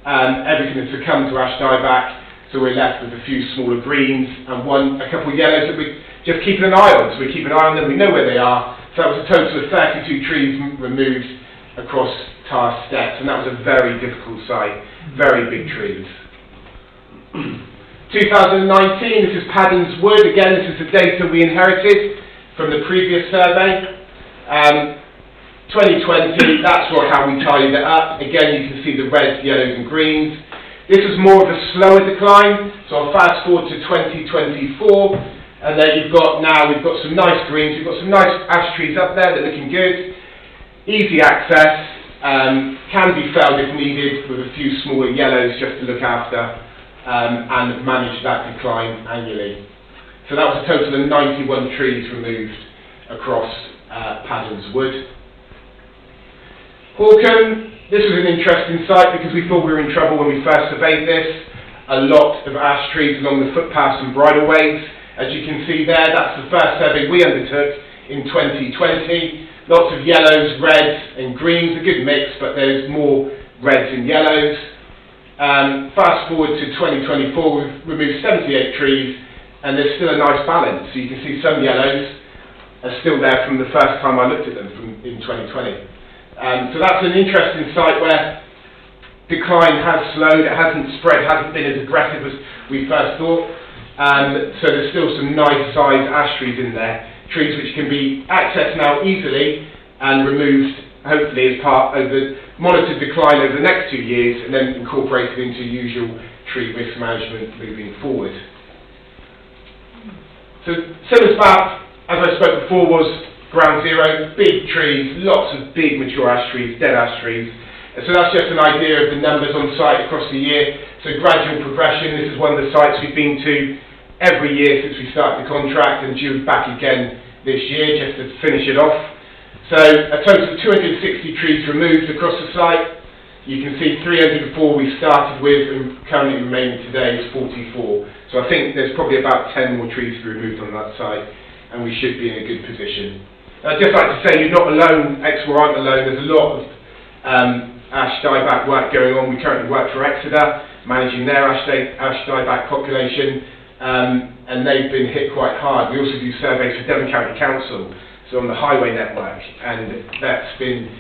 everything has succumbed to ash dieback, so we're left with a few smaller greens and a couple of yellows that we're just keeping an eye on. So we keep an eye on them, we know where they are. So that was a total of 32 trees removed across tar steps, and that was a very difficult site, very big trees. 2019, this is Paddon's Wood. Again, this is the data we inherited from the previous survey. 2020, that's how we tidied it up. Again, you can see the reds, yellows and greens. This is more of a slower decline, so I'll fast forward to 2024, and then we've got some nice greens, we've got some nice ash trees up there that are looking good. Easy access, can be felled if needed with a few smaller yellows just to look after, and manage that decline annually. So that was a total of 91 trees removed across Paddon's Wood. Hawkham, this was an interesting site because we thought we were in trouble when we first surveyed this. A lot of ash trees along the footpaths and bridleways. As you can see there, that's the first survey we undertook in 2020. Lots of yellows, reds and greens, a good mix, but there's more reds and yellows. Fast forward to 2024, we've removed 78 trees, and there's still a nice balance. So you can see some yellows are still there from the first time I looked at them in 2020. So that's an interesting site where decline has slowed, it hasn't spread, hasn't been as aggressive as we first thought. So there's still some nice sized ash trees in there, trees which can be accessed now easily and removed hopefully as part of the monitored decline over the next 2 years, and then incorporated into usual tree risk management moving forward. So Simmons Bath, as I spoke before, was ground zero, big trees, lots of big mature ash trees, dead ash trees. And so that's just an idea of the numbers on site across the year. So gradual progression. This is one of the sites we've been to every year since we started the contract, and due back again this year just to finish it off. So a total of 260 trees removed across the site. You can see 300 before we started with, and currently remaining today is 44. So I think there's probably about 10 more trees to be removed on that site, and we should be in a good position. I'd just like to say you're not alone, Exmoor aren't alone. There's a lot of ash dieback work going on. We currently work for Exeter, managing their ash dieback population, and they've been hit quite hard. We also do surveys for Devon County Council, so on the highway network, and that's been,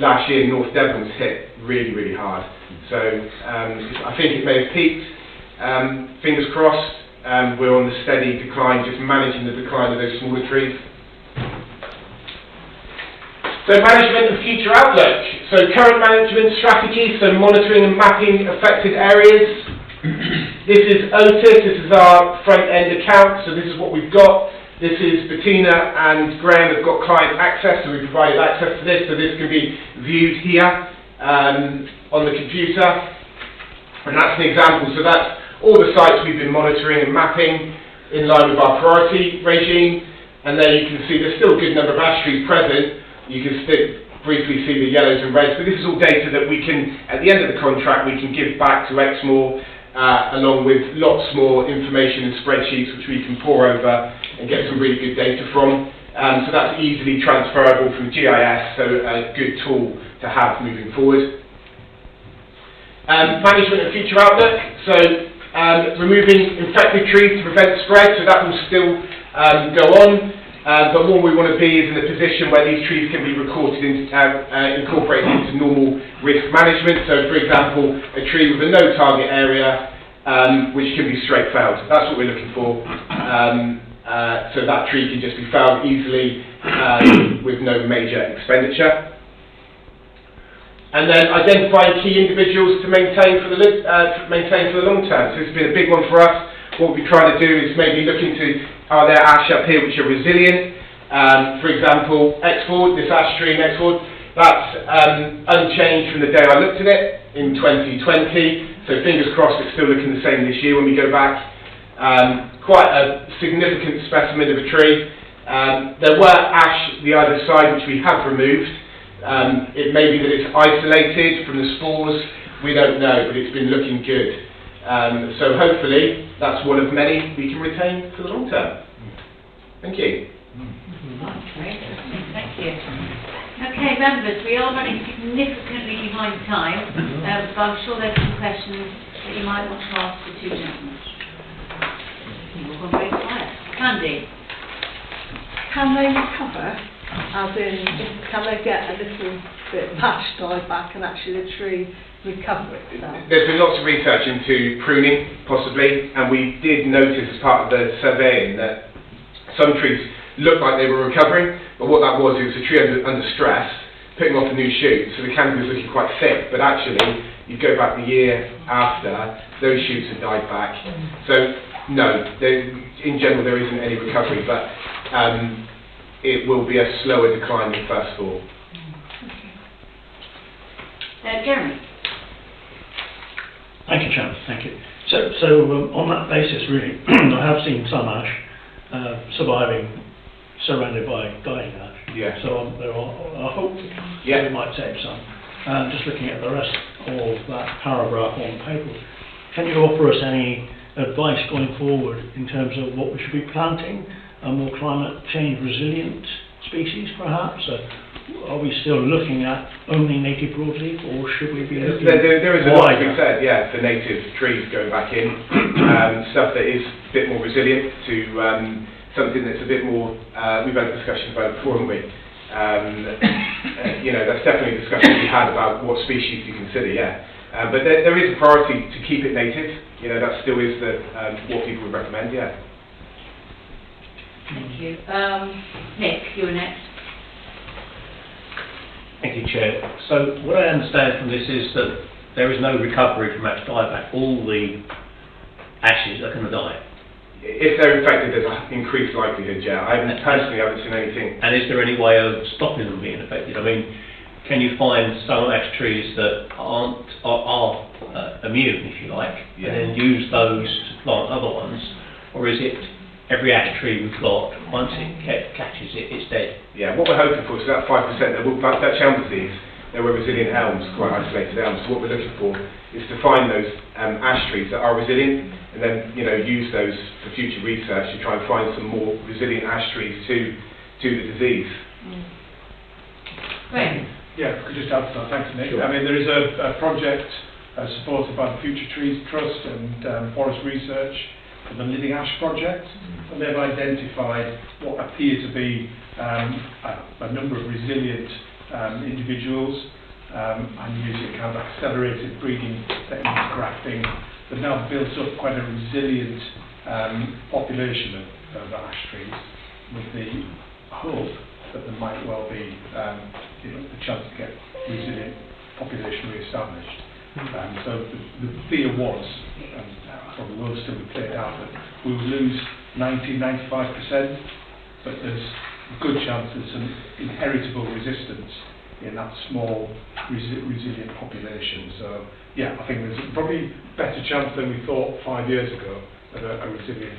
last year North Devon was hit really, really hard. So I think it may have peaked, fingers crossed. We're on the steady decline, just managing the decline of those smaller trees. So management and future outlook. So current management strategy, so monitoring and mapping affected areas. This is Otis, this is our front end account, so this is what we've got. This is Bettina and Graham have got client access, so we provided access to this, so this can be viewed here on the computer. And that's an example, so that's all the sites we've been monitoring and mapping in line with our priority regime. And there you can see there's still a good number of ash trees present. You can briefly see the yellows and reds, but this is all data that we can, at the end of the contract, we can give back to Exmoor, along with lots more information and spreadsheets which we can pour over and get some really good data from. So that's easily transferable from GIS, so a good tool to have moving forward. Management and future outlook. So removing infected trees to prevent spread, so that will still go on. But what we want to be is in a position where these trees can be recorded incorporated into normal risk management. So, for example, a tree with a no target area, which can be straight felled. That's what we're looking for. So that tree can just be felled easily with no major expenditure. And then identifying key individuals to maintain for the long term. So this has been a big one for us. What we're trying to do is maybe look into, are there ash up here which are resilient? For example, Exford, this ash tree in Exford, that's unchanged from the day I looked at it in 2020. So fingers crossed it's still looking the same this year when we go back. Quite a significant specimen of a tree. There were ash the other side which we have removed. It may be that it's isolated from the spores, we don't know, but it's been looking good. So hopefully that's one of many we can retain for the long term. Thank you. Okay, thank you. Okay, members, we are running significantly behind time, but I'm sure there's some questions that you might want to ask the two gentlemen. You've all gone very quiet. Candy? Can they recover? As in, can they get a little bit of ash die back and actually the tree recover itself? There's been lots of research into pruning, possibly, and we did notice as part of the surveying that some trees looked like they were recovering, but what that was, it was a tree under stress, putting off a new shoot, so the canopy was looking quite thick, but actually, you go back the year after, those shoots had died back. So, no, in general there isn't any recovery, but it will be a slower decline than first fall. Jeremy? Thank you, Chairman. Thank you. So on that basis, really, I have seen some ash surviving, surrounded by dying ash. Yeah. So there are, I hope we might save some. And just looking at the rest of that paragraph on paper, can you offer us any advice going forward in terms of what we should be planting, a more climate change resilient species perhaps? Are we still looking at only native broadleaf, or should we be looking there is a lot to be wider? said, for native trees going back in. Stuff that is a bit more resilient to something that's a bit more, we've had discussions about it before, haven't we? That's definitely a discussion we had about what species you consider, but there is a priority to keep it native. That still is what people would recommend, Thank you. Nick, you were next. Thank you, Chair. So what I understand from this is that there is no recovery from ash dieback. All the ashes are going to die. If they're infected, there's an increased likelihood, I personally haven't seen anything. And is there any way of stopping them being affected? I mean, can you find some ash trees that are immune, if you like, and then use those to plant other ones? Or is it every ash tree we've got, once it catches it, it's dead? What we're hoping for is that 5% that will, Dutch elm disease, Now we're resilient elms, quite isolated elms, so what we're looking for is to find those ash trees that are resilient and then use those for future research to try and find some more resilient ash trees to the disease. Graham? Yeah, if I could just add to that, thanks Nick. I mean, there is a project supported by the Future Trees Trust and Forest Research for the Living Ash Project, and they've identified what appear to be a number of resilient individuals and using kind of accelerated breeding techniques, grafting. They've now built up quite a resilient population of ash trees, with the hope that there might well be the chance to get resilient population re-established. So the fear was, and probably will still be played out, that we will lose 90–95%, but there's a good chance there's some inheritable resistance in that small resilient population. So yeah, I think there's probably a better chance than we thought 5 years ago of a resilient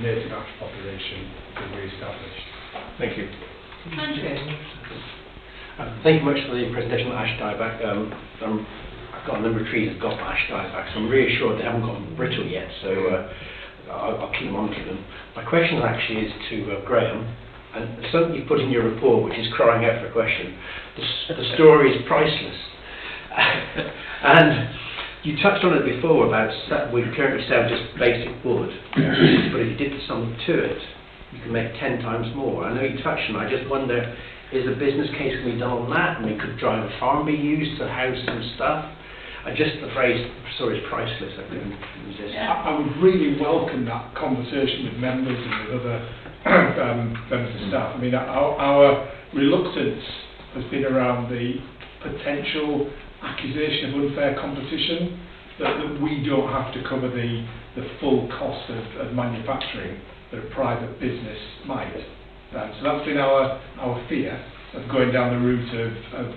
native ash population being re-established. Thank you. Andrew? Thank you much for the presentation on ash dieback. I've got a number of trees that got ash dieback, so I'm reassured they haven't gotten brittle yet, so I'll keep monitoring them. My question actually is to Graham, and something you put in your report which is crying out for a question. The story is priceless. And you touched on it before about we currently sell just basic wood, but if you did something to it, you can make 10 times more. I know you touched on it, I just wonder, is a business case can be done on that? I mean, could Driver Farm be used to house some stuff? And just the phrase, sorry, is priceless, I couldn't resist. I would really welcome that conversation with members and with other members of staff. I mean, our reluctance has been around the potential accusation of unfair competition, that we don't have to cover the full cost of manufacturing that a private business might. So that's been our fear of going down the route of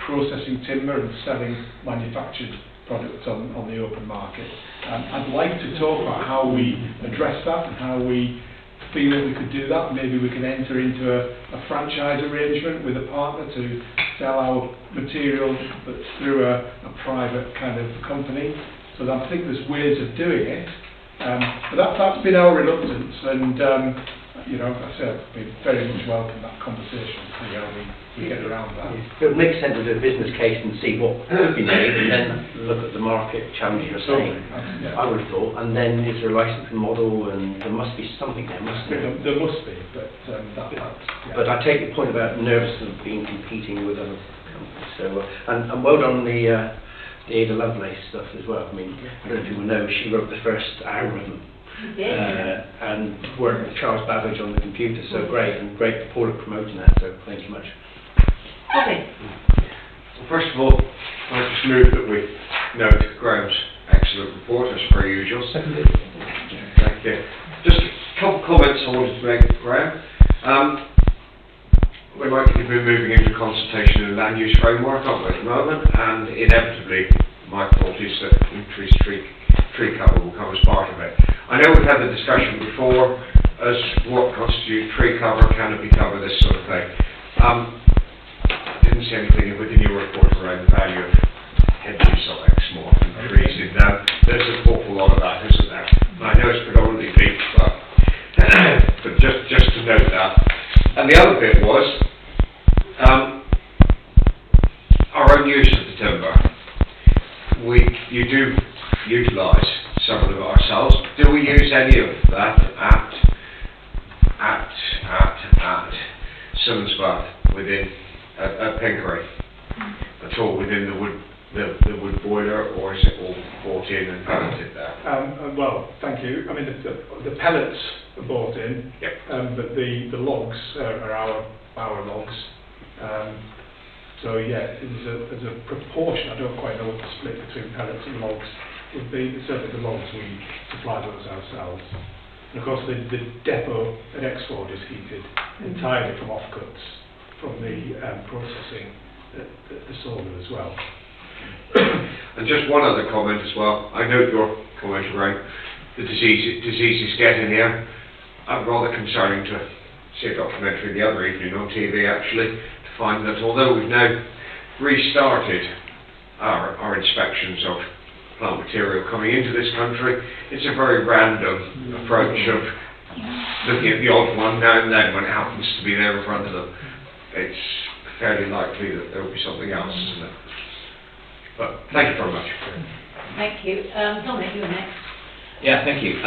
processing timber and selling manufactured products on the open market. I'd like to talk about how we address that and how we feel that we could do that. Maybe we can enter into a franchise arrangement with a partner to sell our material, but through a private kind of company. So I think there's ways of doing it. But that's been our reluctance, and as I said, we very much welcome that conversation to see how we get around that. It would make sense to do a business case and see what could be made, and then look at the market challenge you're saying. Yeah. I would have thought, and then is there a licensing model, and there must be something there, mustn't there? There must be, but yeah. But I take your point about nervousness of being competing with other companies. So, and well done on the Ada Lovelace stuff as well. I mean, I don't know if people know, she wrote the first algorithm. And worked with Charles Babbage on the computer, so great, and great report of promoting that, so thank you much. Okay. Well, first of all, I just move that we note Graham's excellent report, as per usual. Seconded. Thank you. Just a couple of comments I wanted to make, Graham. We're likely to be moving into consultation in the land use framework, aren't we, at the moment, and inevitably my thought is that increased tree cover will come as part of it. I know we've had the discussion before as what constitutes tree cover, canopy cover, this sort of thing. I didn't see anything within your report around the value of hedges of Exmoor and trees in there. There's an awful lot of that, isn't there? And I know it's predominantly big, but just to note that. And the other bit was our own use of the timber. You do utilise some of it ourselves. Do we use any of that at Simmonsbath within at Pinkery at all within the wood boiler, or is it all bought in and pelleted there? Well, thank you. I mean, the pellets are bought in, yep. But the logs are our logs. So yeah, there's a proportion. I don't quite know what the split between pellets and logs would be. Certainly the logs, we supply those ourselves. And of course the depot at Exmoor is heated entirely from offcuts from the processing at the sawmill as well. And just one other comment as well. I note your comment around the diseases getting here. I'm rather concerning to see a documentary the other evening on TV actually, to find that although we've now restarted our inspections of plant material coming into this country. It's a very random approach of looking at the odd one now and then when it happens to be there in front of them. It's fairly likely that there will be something else, isn't it? But thank you very much. Thank you. Dominic, you're next. Yeah, thank you.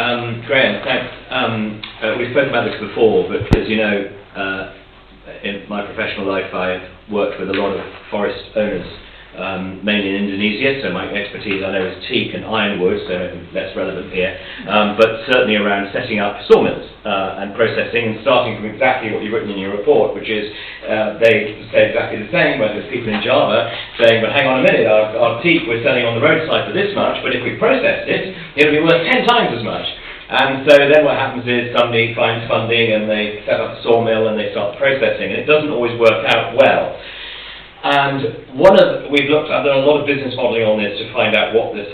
Graham, thanks. We've spoken about this before, but as you know, in my professional life I've worked with a lot of forest owners, mainly in Indonesia, so my expertise I know is teak and ironwood, so less relevant here, but certainly around setting up sawmills and processing, and starting from exactly what you've written in your report, which is they say exactly the same, where there's people in Java saying, but hang on a minute, our teak we're selling on the roadside for this much, but if we processed it, it'll be worth 10 times as much. And so then what happens is somebody finds funding and they set up a sawmill and they start processing, and it doesn't always work out well. And I've done a lot of business modelling on this to find out what the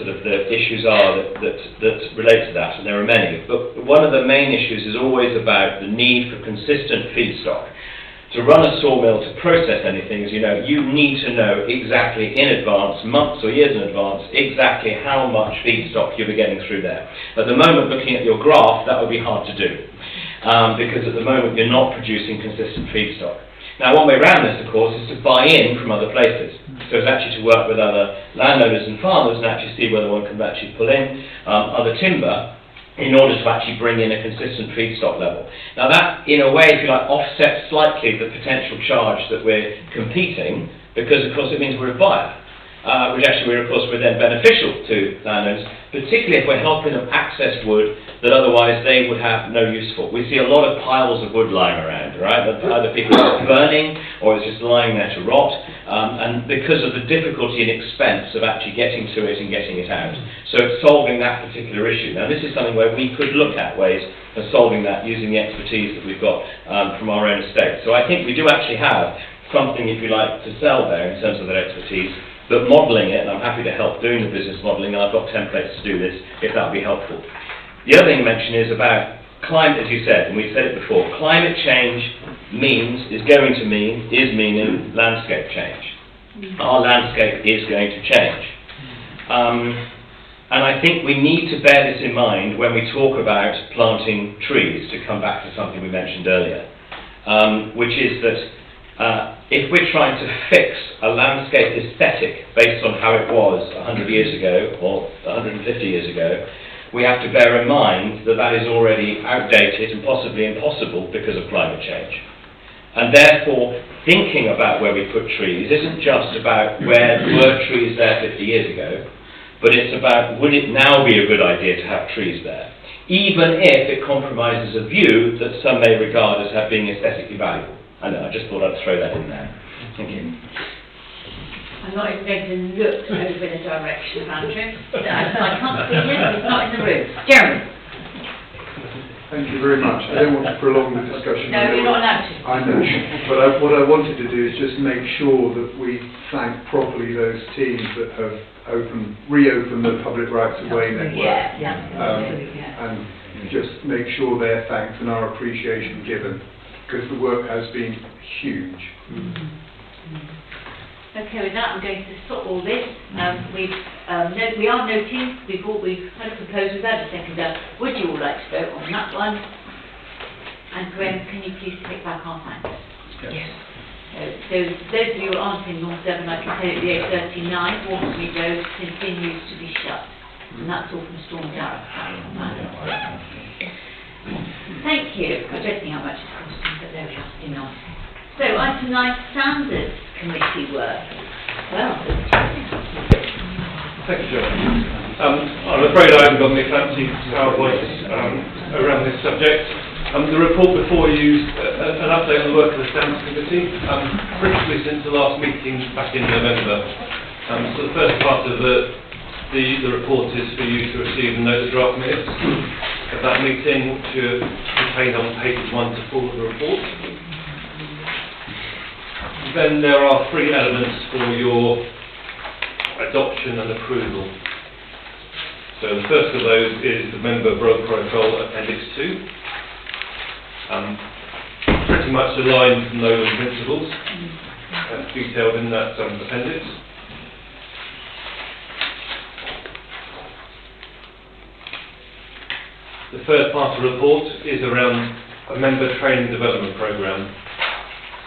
issues are that relate to that, and there are many. But one of the main issues is always about the need for consistent feedstock. To run a sawmill, to process anything, as you know, you need to know exactly in advance, months or years in advance, exactly how much feedstock you'll be getting through there. At the moment, looking at your graph, that would be hard to do, because at the moment you're not producing consistent feedstock. Now, one way around this, of course, is to buy in from other places. So it's actually to work with other landowners and farmers and actually see whether one can actually pull in other timber in order to actually bring in a consistent feedstock level. Now that, in a way, if you like, offsets slightly the potential charge that we're competing, because of course it means we're a buyer, which actually of course we're then beneficial to landowners, particularly if we're helping them access wood that otherwise they would have no use for. We see a lot of piles of wood lying around, right? That either people are burning or it's just lying there to rot, and because of the difficulty and expense of actually getting to it and getting it out. So it's solving that particular issue. Now this is something where we could look at ways of solving that using the expertise that we've got from our own estate. So I think we do actually have something, if you like, to sell there in terms of that expertise. But modelling it, and I'm happy to help doing the business modelling, and I've got templates to do this, if that would be helpful. The other thing you mentioned is about climate, as you said, and we've said it before, climate change is meaning landscape change. Our landscape is going to change. And I think we need to bear this in mind when we talk about planting trees, to come back to something we mentioned earlier, which is that if we're trying to fix a landscape aesthetic based on how it was 100 years ago or 150 years ago, we have to bear in mind that that is already outdated and possibly impossible because of climate change. And therefore, thinking about where we put trees isn't just about where were trees there 50 years ago, but it's about would it now be a good idea to have trees there, even if it compromises a view that some may regard as being aesthetically valuable. I know, I just thought I'd throw that in there. Thank you. I'm not even going to look over the direction of Andrew. I can't see him, he's not in the room. Jeremy. Thank you very much. I don't want to prolong the discussion. No, you're not allowed to. I know. But what I wanted to do is just make sure that we thank properly those teams that have reopened the public rights of way network. And just make sure they're thanked and our appreciation given, because the work has been huge. Okay, with that I'm going to stop all this. We are noting before we've had a proposal, we've had a second up. Would you all like to vote on that one? And Graham, can you please take back our thanks? Yes. So those of you who aren't in North Devon, I can tell you the 839 Waterloo Road continues to be shut. And that's all from Storm Darragh. Thank you. I don't think how much it's costing, but there we are, still nice. So, item 9, Standards Committee work. Well, thank you, Joe. I'm afraid I haven't got any fancy PowerPoints around this subject. The report before you an update on the work of the Standards Committee, briefly since the last meeting back in November. So the first part of the report is for you to receive and note the draft minutes of that meeting, which are contained on pages 1 to 4 of the report. Then there are 3 elements for your adoption and approval. So the first of those is the member growth protocol Appendix 2. Pretty much aligned from those principles. That's detailed in that appendix. The first part of the report is around a member training development programme.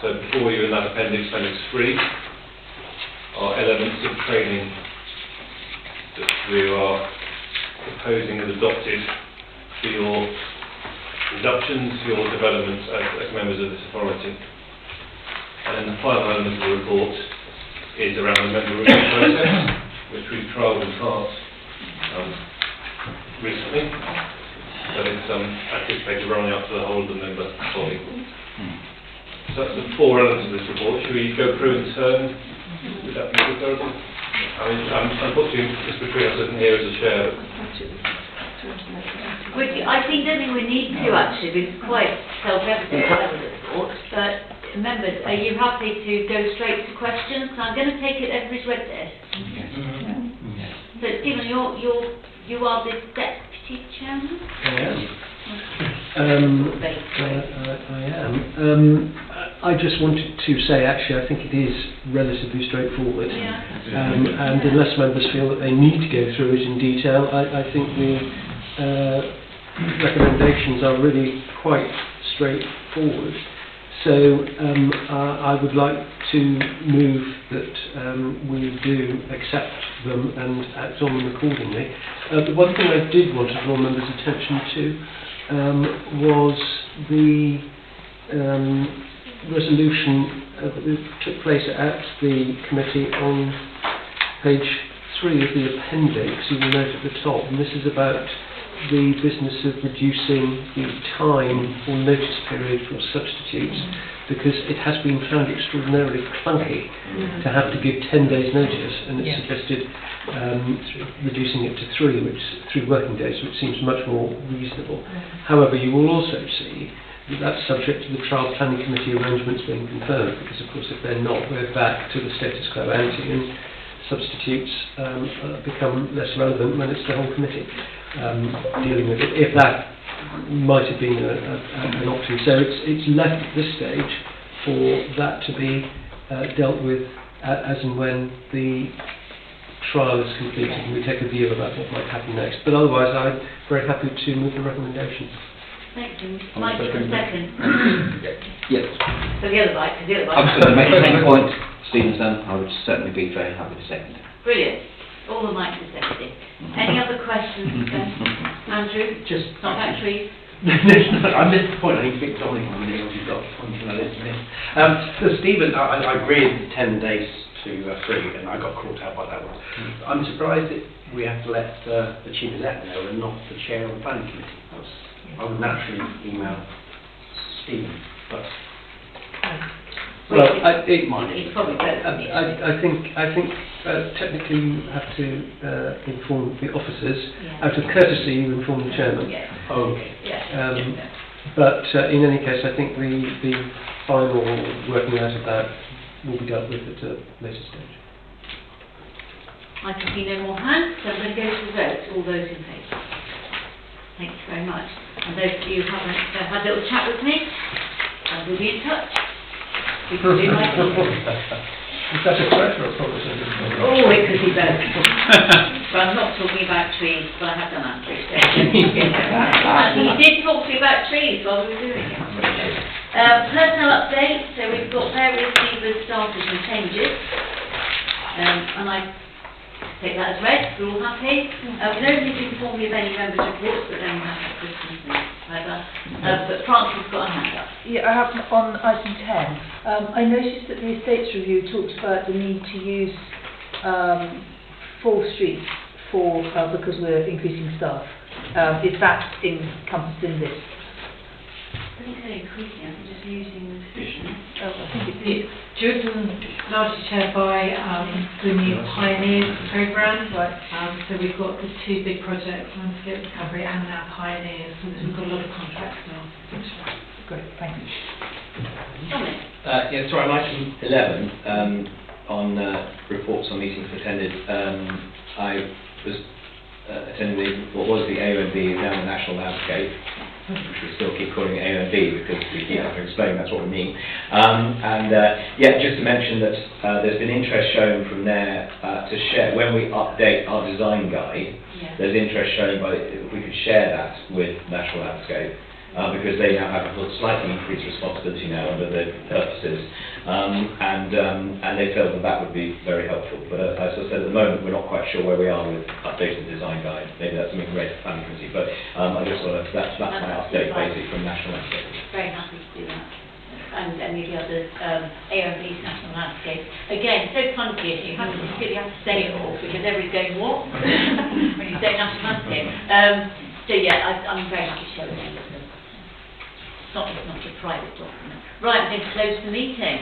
So before you in that appendix 3 are elements of training that we are proposing as adopted for your inductions, your development as members of this authority. And then the final element of the report is around the member review process, which we've trialled in part recently, but it's anticipated rolling out to the whole of the member body. So that's the 4 elements of this report. Should we go through in turn? Would that be good? I mean, unfortunately, Mr. Trias isn't here as a chair. I don't think we need to actually, it's quite self-evident, I would have thought, but members, are you happy to go straight to questions? So I'm going to take it everybody's read this. So Stephen, you are the Deputy Chairman? I am. I just wanted to say, actually, I think it is relatively straightforward. And unless members feel that they need to go through it in detail, I think the recommendations are really quite straightforward. So I would like to move that we do accept them and act on them accordingly. The one thing I did want to draw members' attention to was the resolution that took place at the committee on page 3 of the appendix. You will note at the top, and this is about the business of reducing the time or notice period for substitutes, because it has been found extraordinarily clunky to have to give 10 days notice, and it's suggested reducing it to 3 working days, which seems much more reasonable. However, you will also see that that's subject to the trial planning committee arrangements being confirmed, because of course if they're not, we're back to the status quo ante, and substitutes become less relevant when it's the whole committee dealing with it, if that might have been an option. So it's left at this stage for that to be dealt with as and when the trial is completed, and we take a view about what might happen next. But otherwise, I'm very happy to move the recommendation. Thank you. Mike, a second. Yes. So the other Mike, I was going to make the same point Stephen's done. I would certainly be very happy to second. Brilliant. All the mics are seconded. Any other questions? Andrew? Just not about trees. I missed the point. I think Victoria, I mean, you've got something on the list. So Stephen, I agreed 10 days to 3, and I got caught out by that one. I'm surprised that we have to let the chief exec know and not the chair of the planning committee. I would naturally email Stephen, but well, it's probably better. I think technically you have to inform the officers. Out of courtesy, you inform the chairman. Okay. But in any case, I think the final working out of that will be dealt with at a later stage. I can see no more hands, so I'm going to go to the vote. All those in favour? Thank you very much. And those of you who haven't had a little chat with me, I will be in touch. We can do my thing. Is that a threat or a promise? Oh, it could be both. But I'm not talking about trees, but I have done that. You did talk to me about trees while we were doing it. Personnel update. So we've got various leavers, starters and changes. And I take that as read. We're all happy. Nobody's informed me of any members' reports, but then we have that Christmas and whatever. But Francis has got a hand up. Yeah, I have on item 10. I noticed that the estates review talked about the need to use 4 streets for because we're increasing staff. Is that encompassed in this? I think they're increasing, I think just using the position. It's driven largely chaired by the new Pioneers programme. So we've got the 2 big projects, Landscape Recovery and now Pioneers, and we've got a lot of contracts now. Great, thank you. Dominic? Yeah, sorry, on item 11, on reports on meetings attended, I was attending what was the AONB, now the National Landscape, which we still keep calling it A and B because we keep having to explain that's what we mean. Just to mention that there's been interest shown from there to share, when we update our design guide, there's interest shown by, if we could share that with National Landscape, because they now have a slightly increased responsibility now under the purposes, and they felt that would be very helpful. But as I said, at the moment we're not quite sure where we are with updating the design guide. Maybe that's something great for planning committee, but I just want to, that's my update basically from National Landscape. Very happy to do that. And any of the others, ARB's National Landscape. Again, so clunky, you have to really have to say it all because everybody's going, what? when you say National Landscape. I'm very happy to share with them. It's not a private document. Right, I'm going to close the meeting.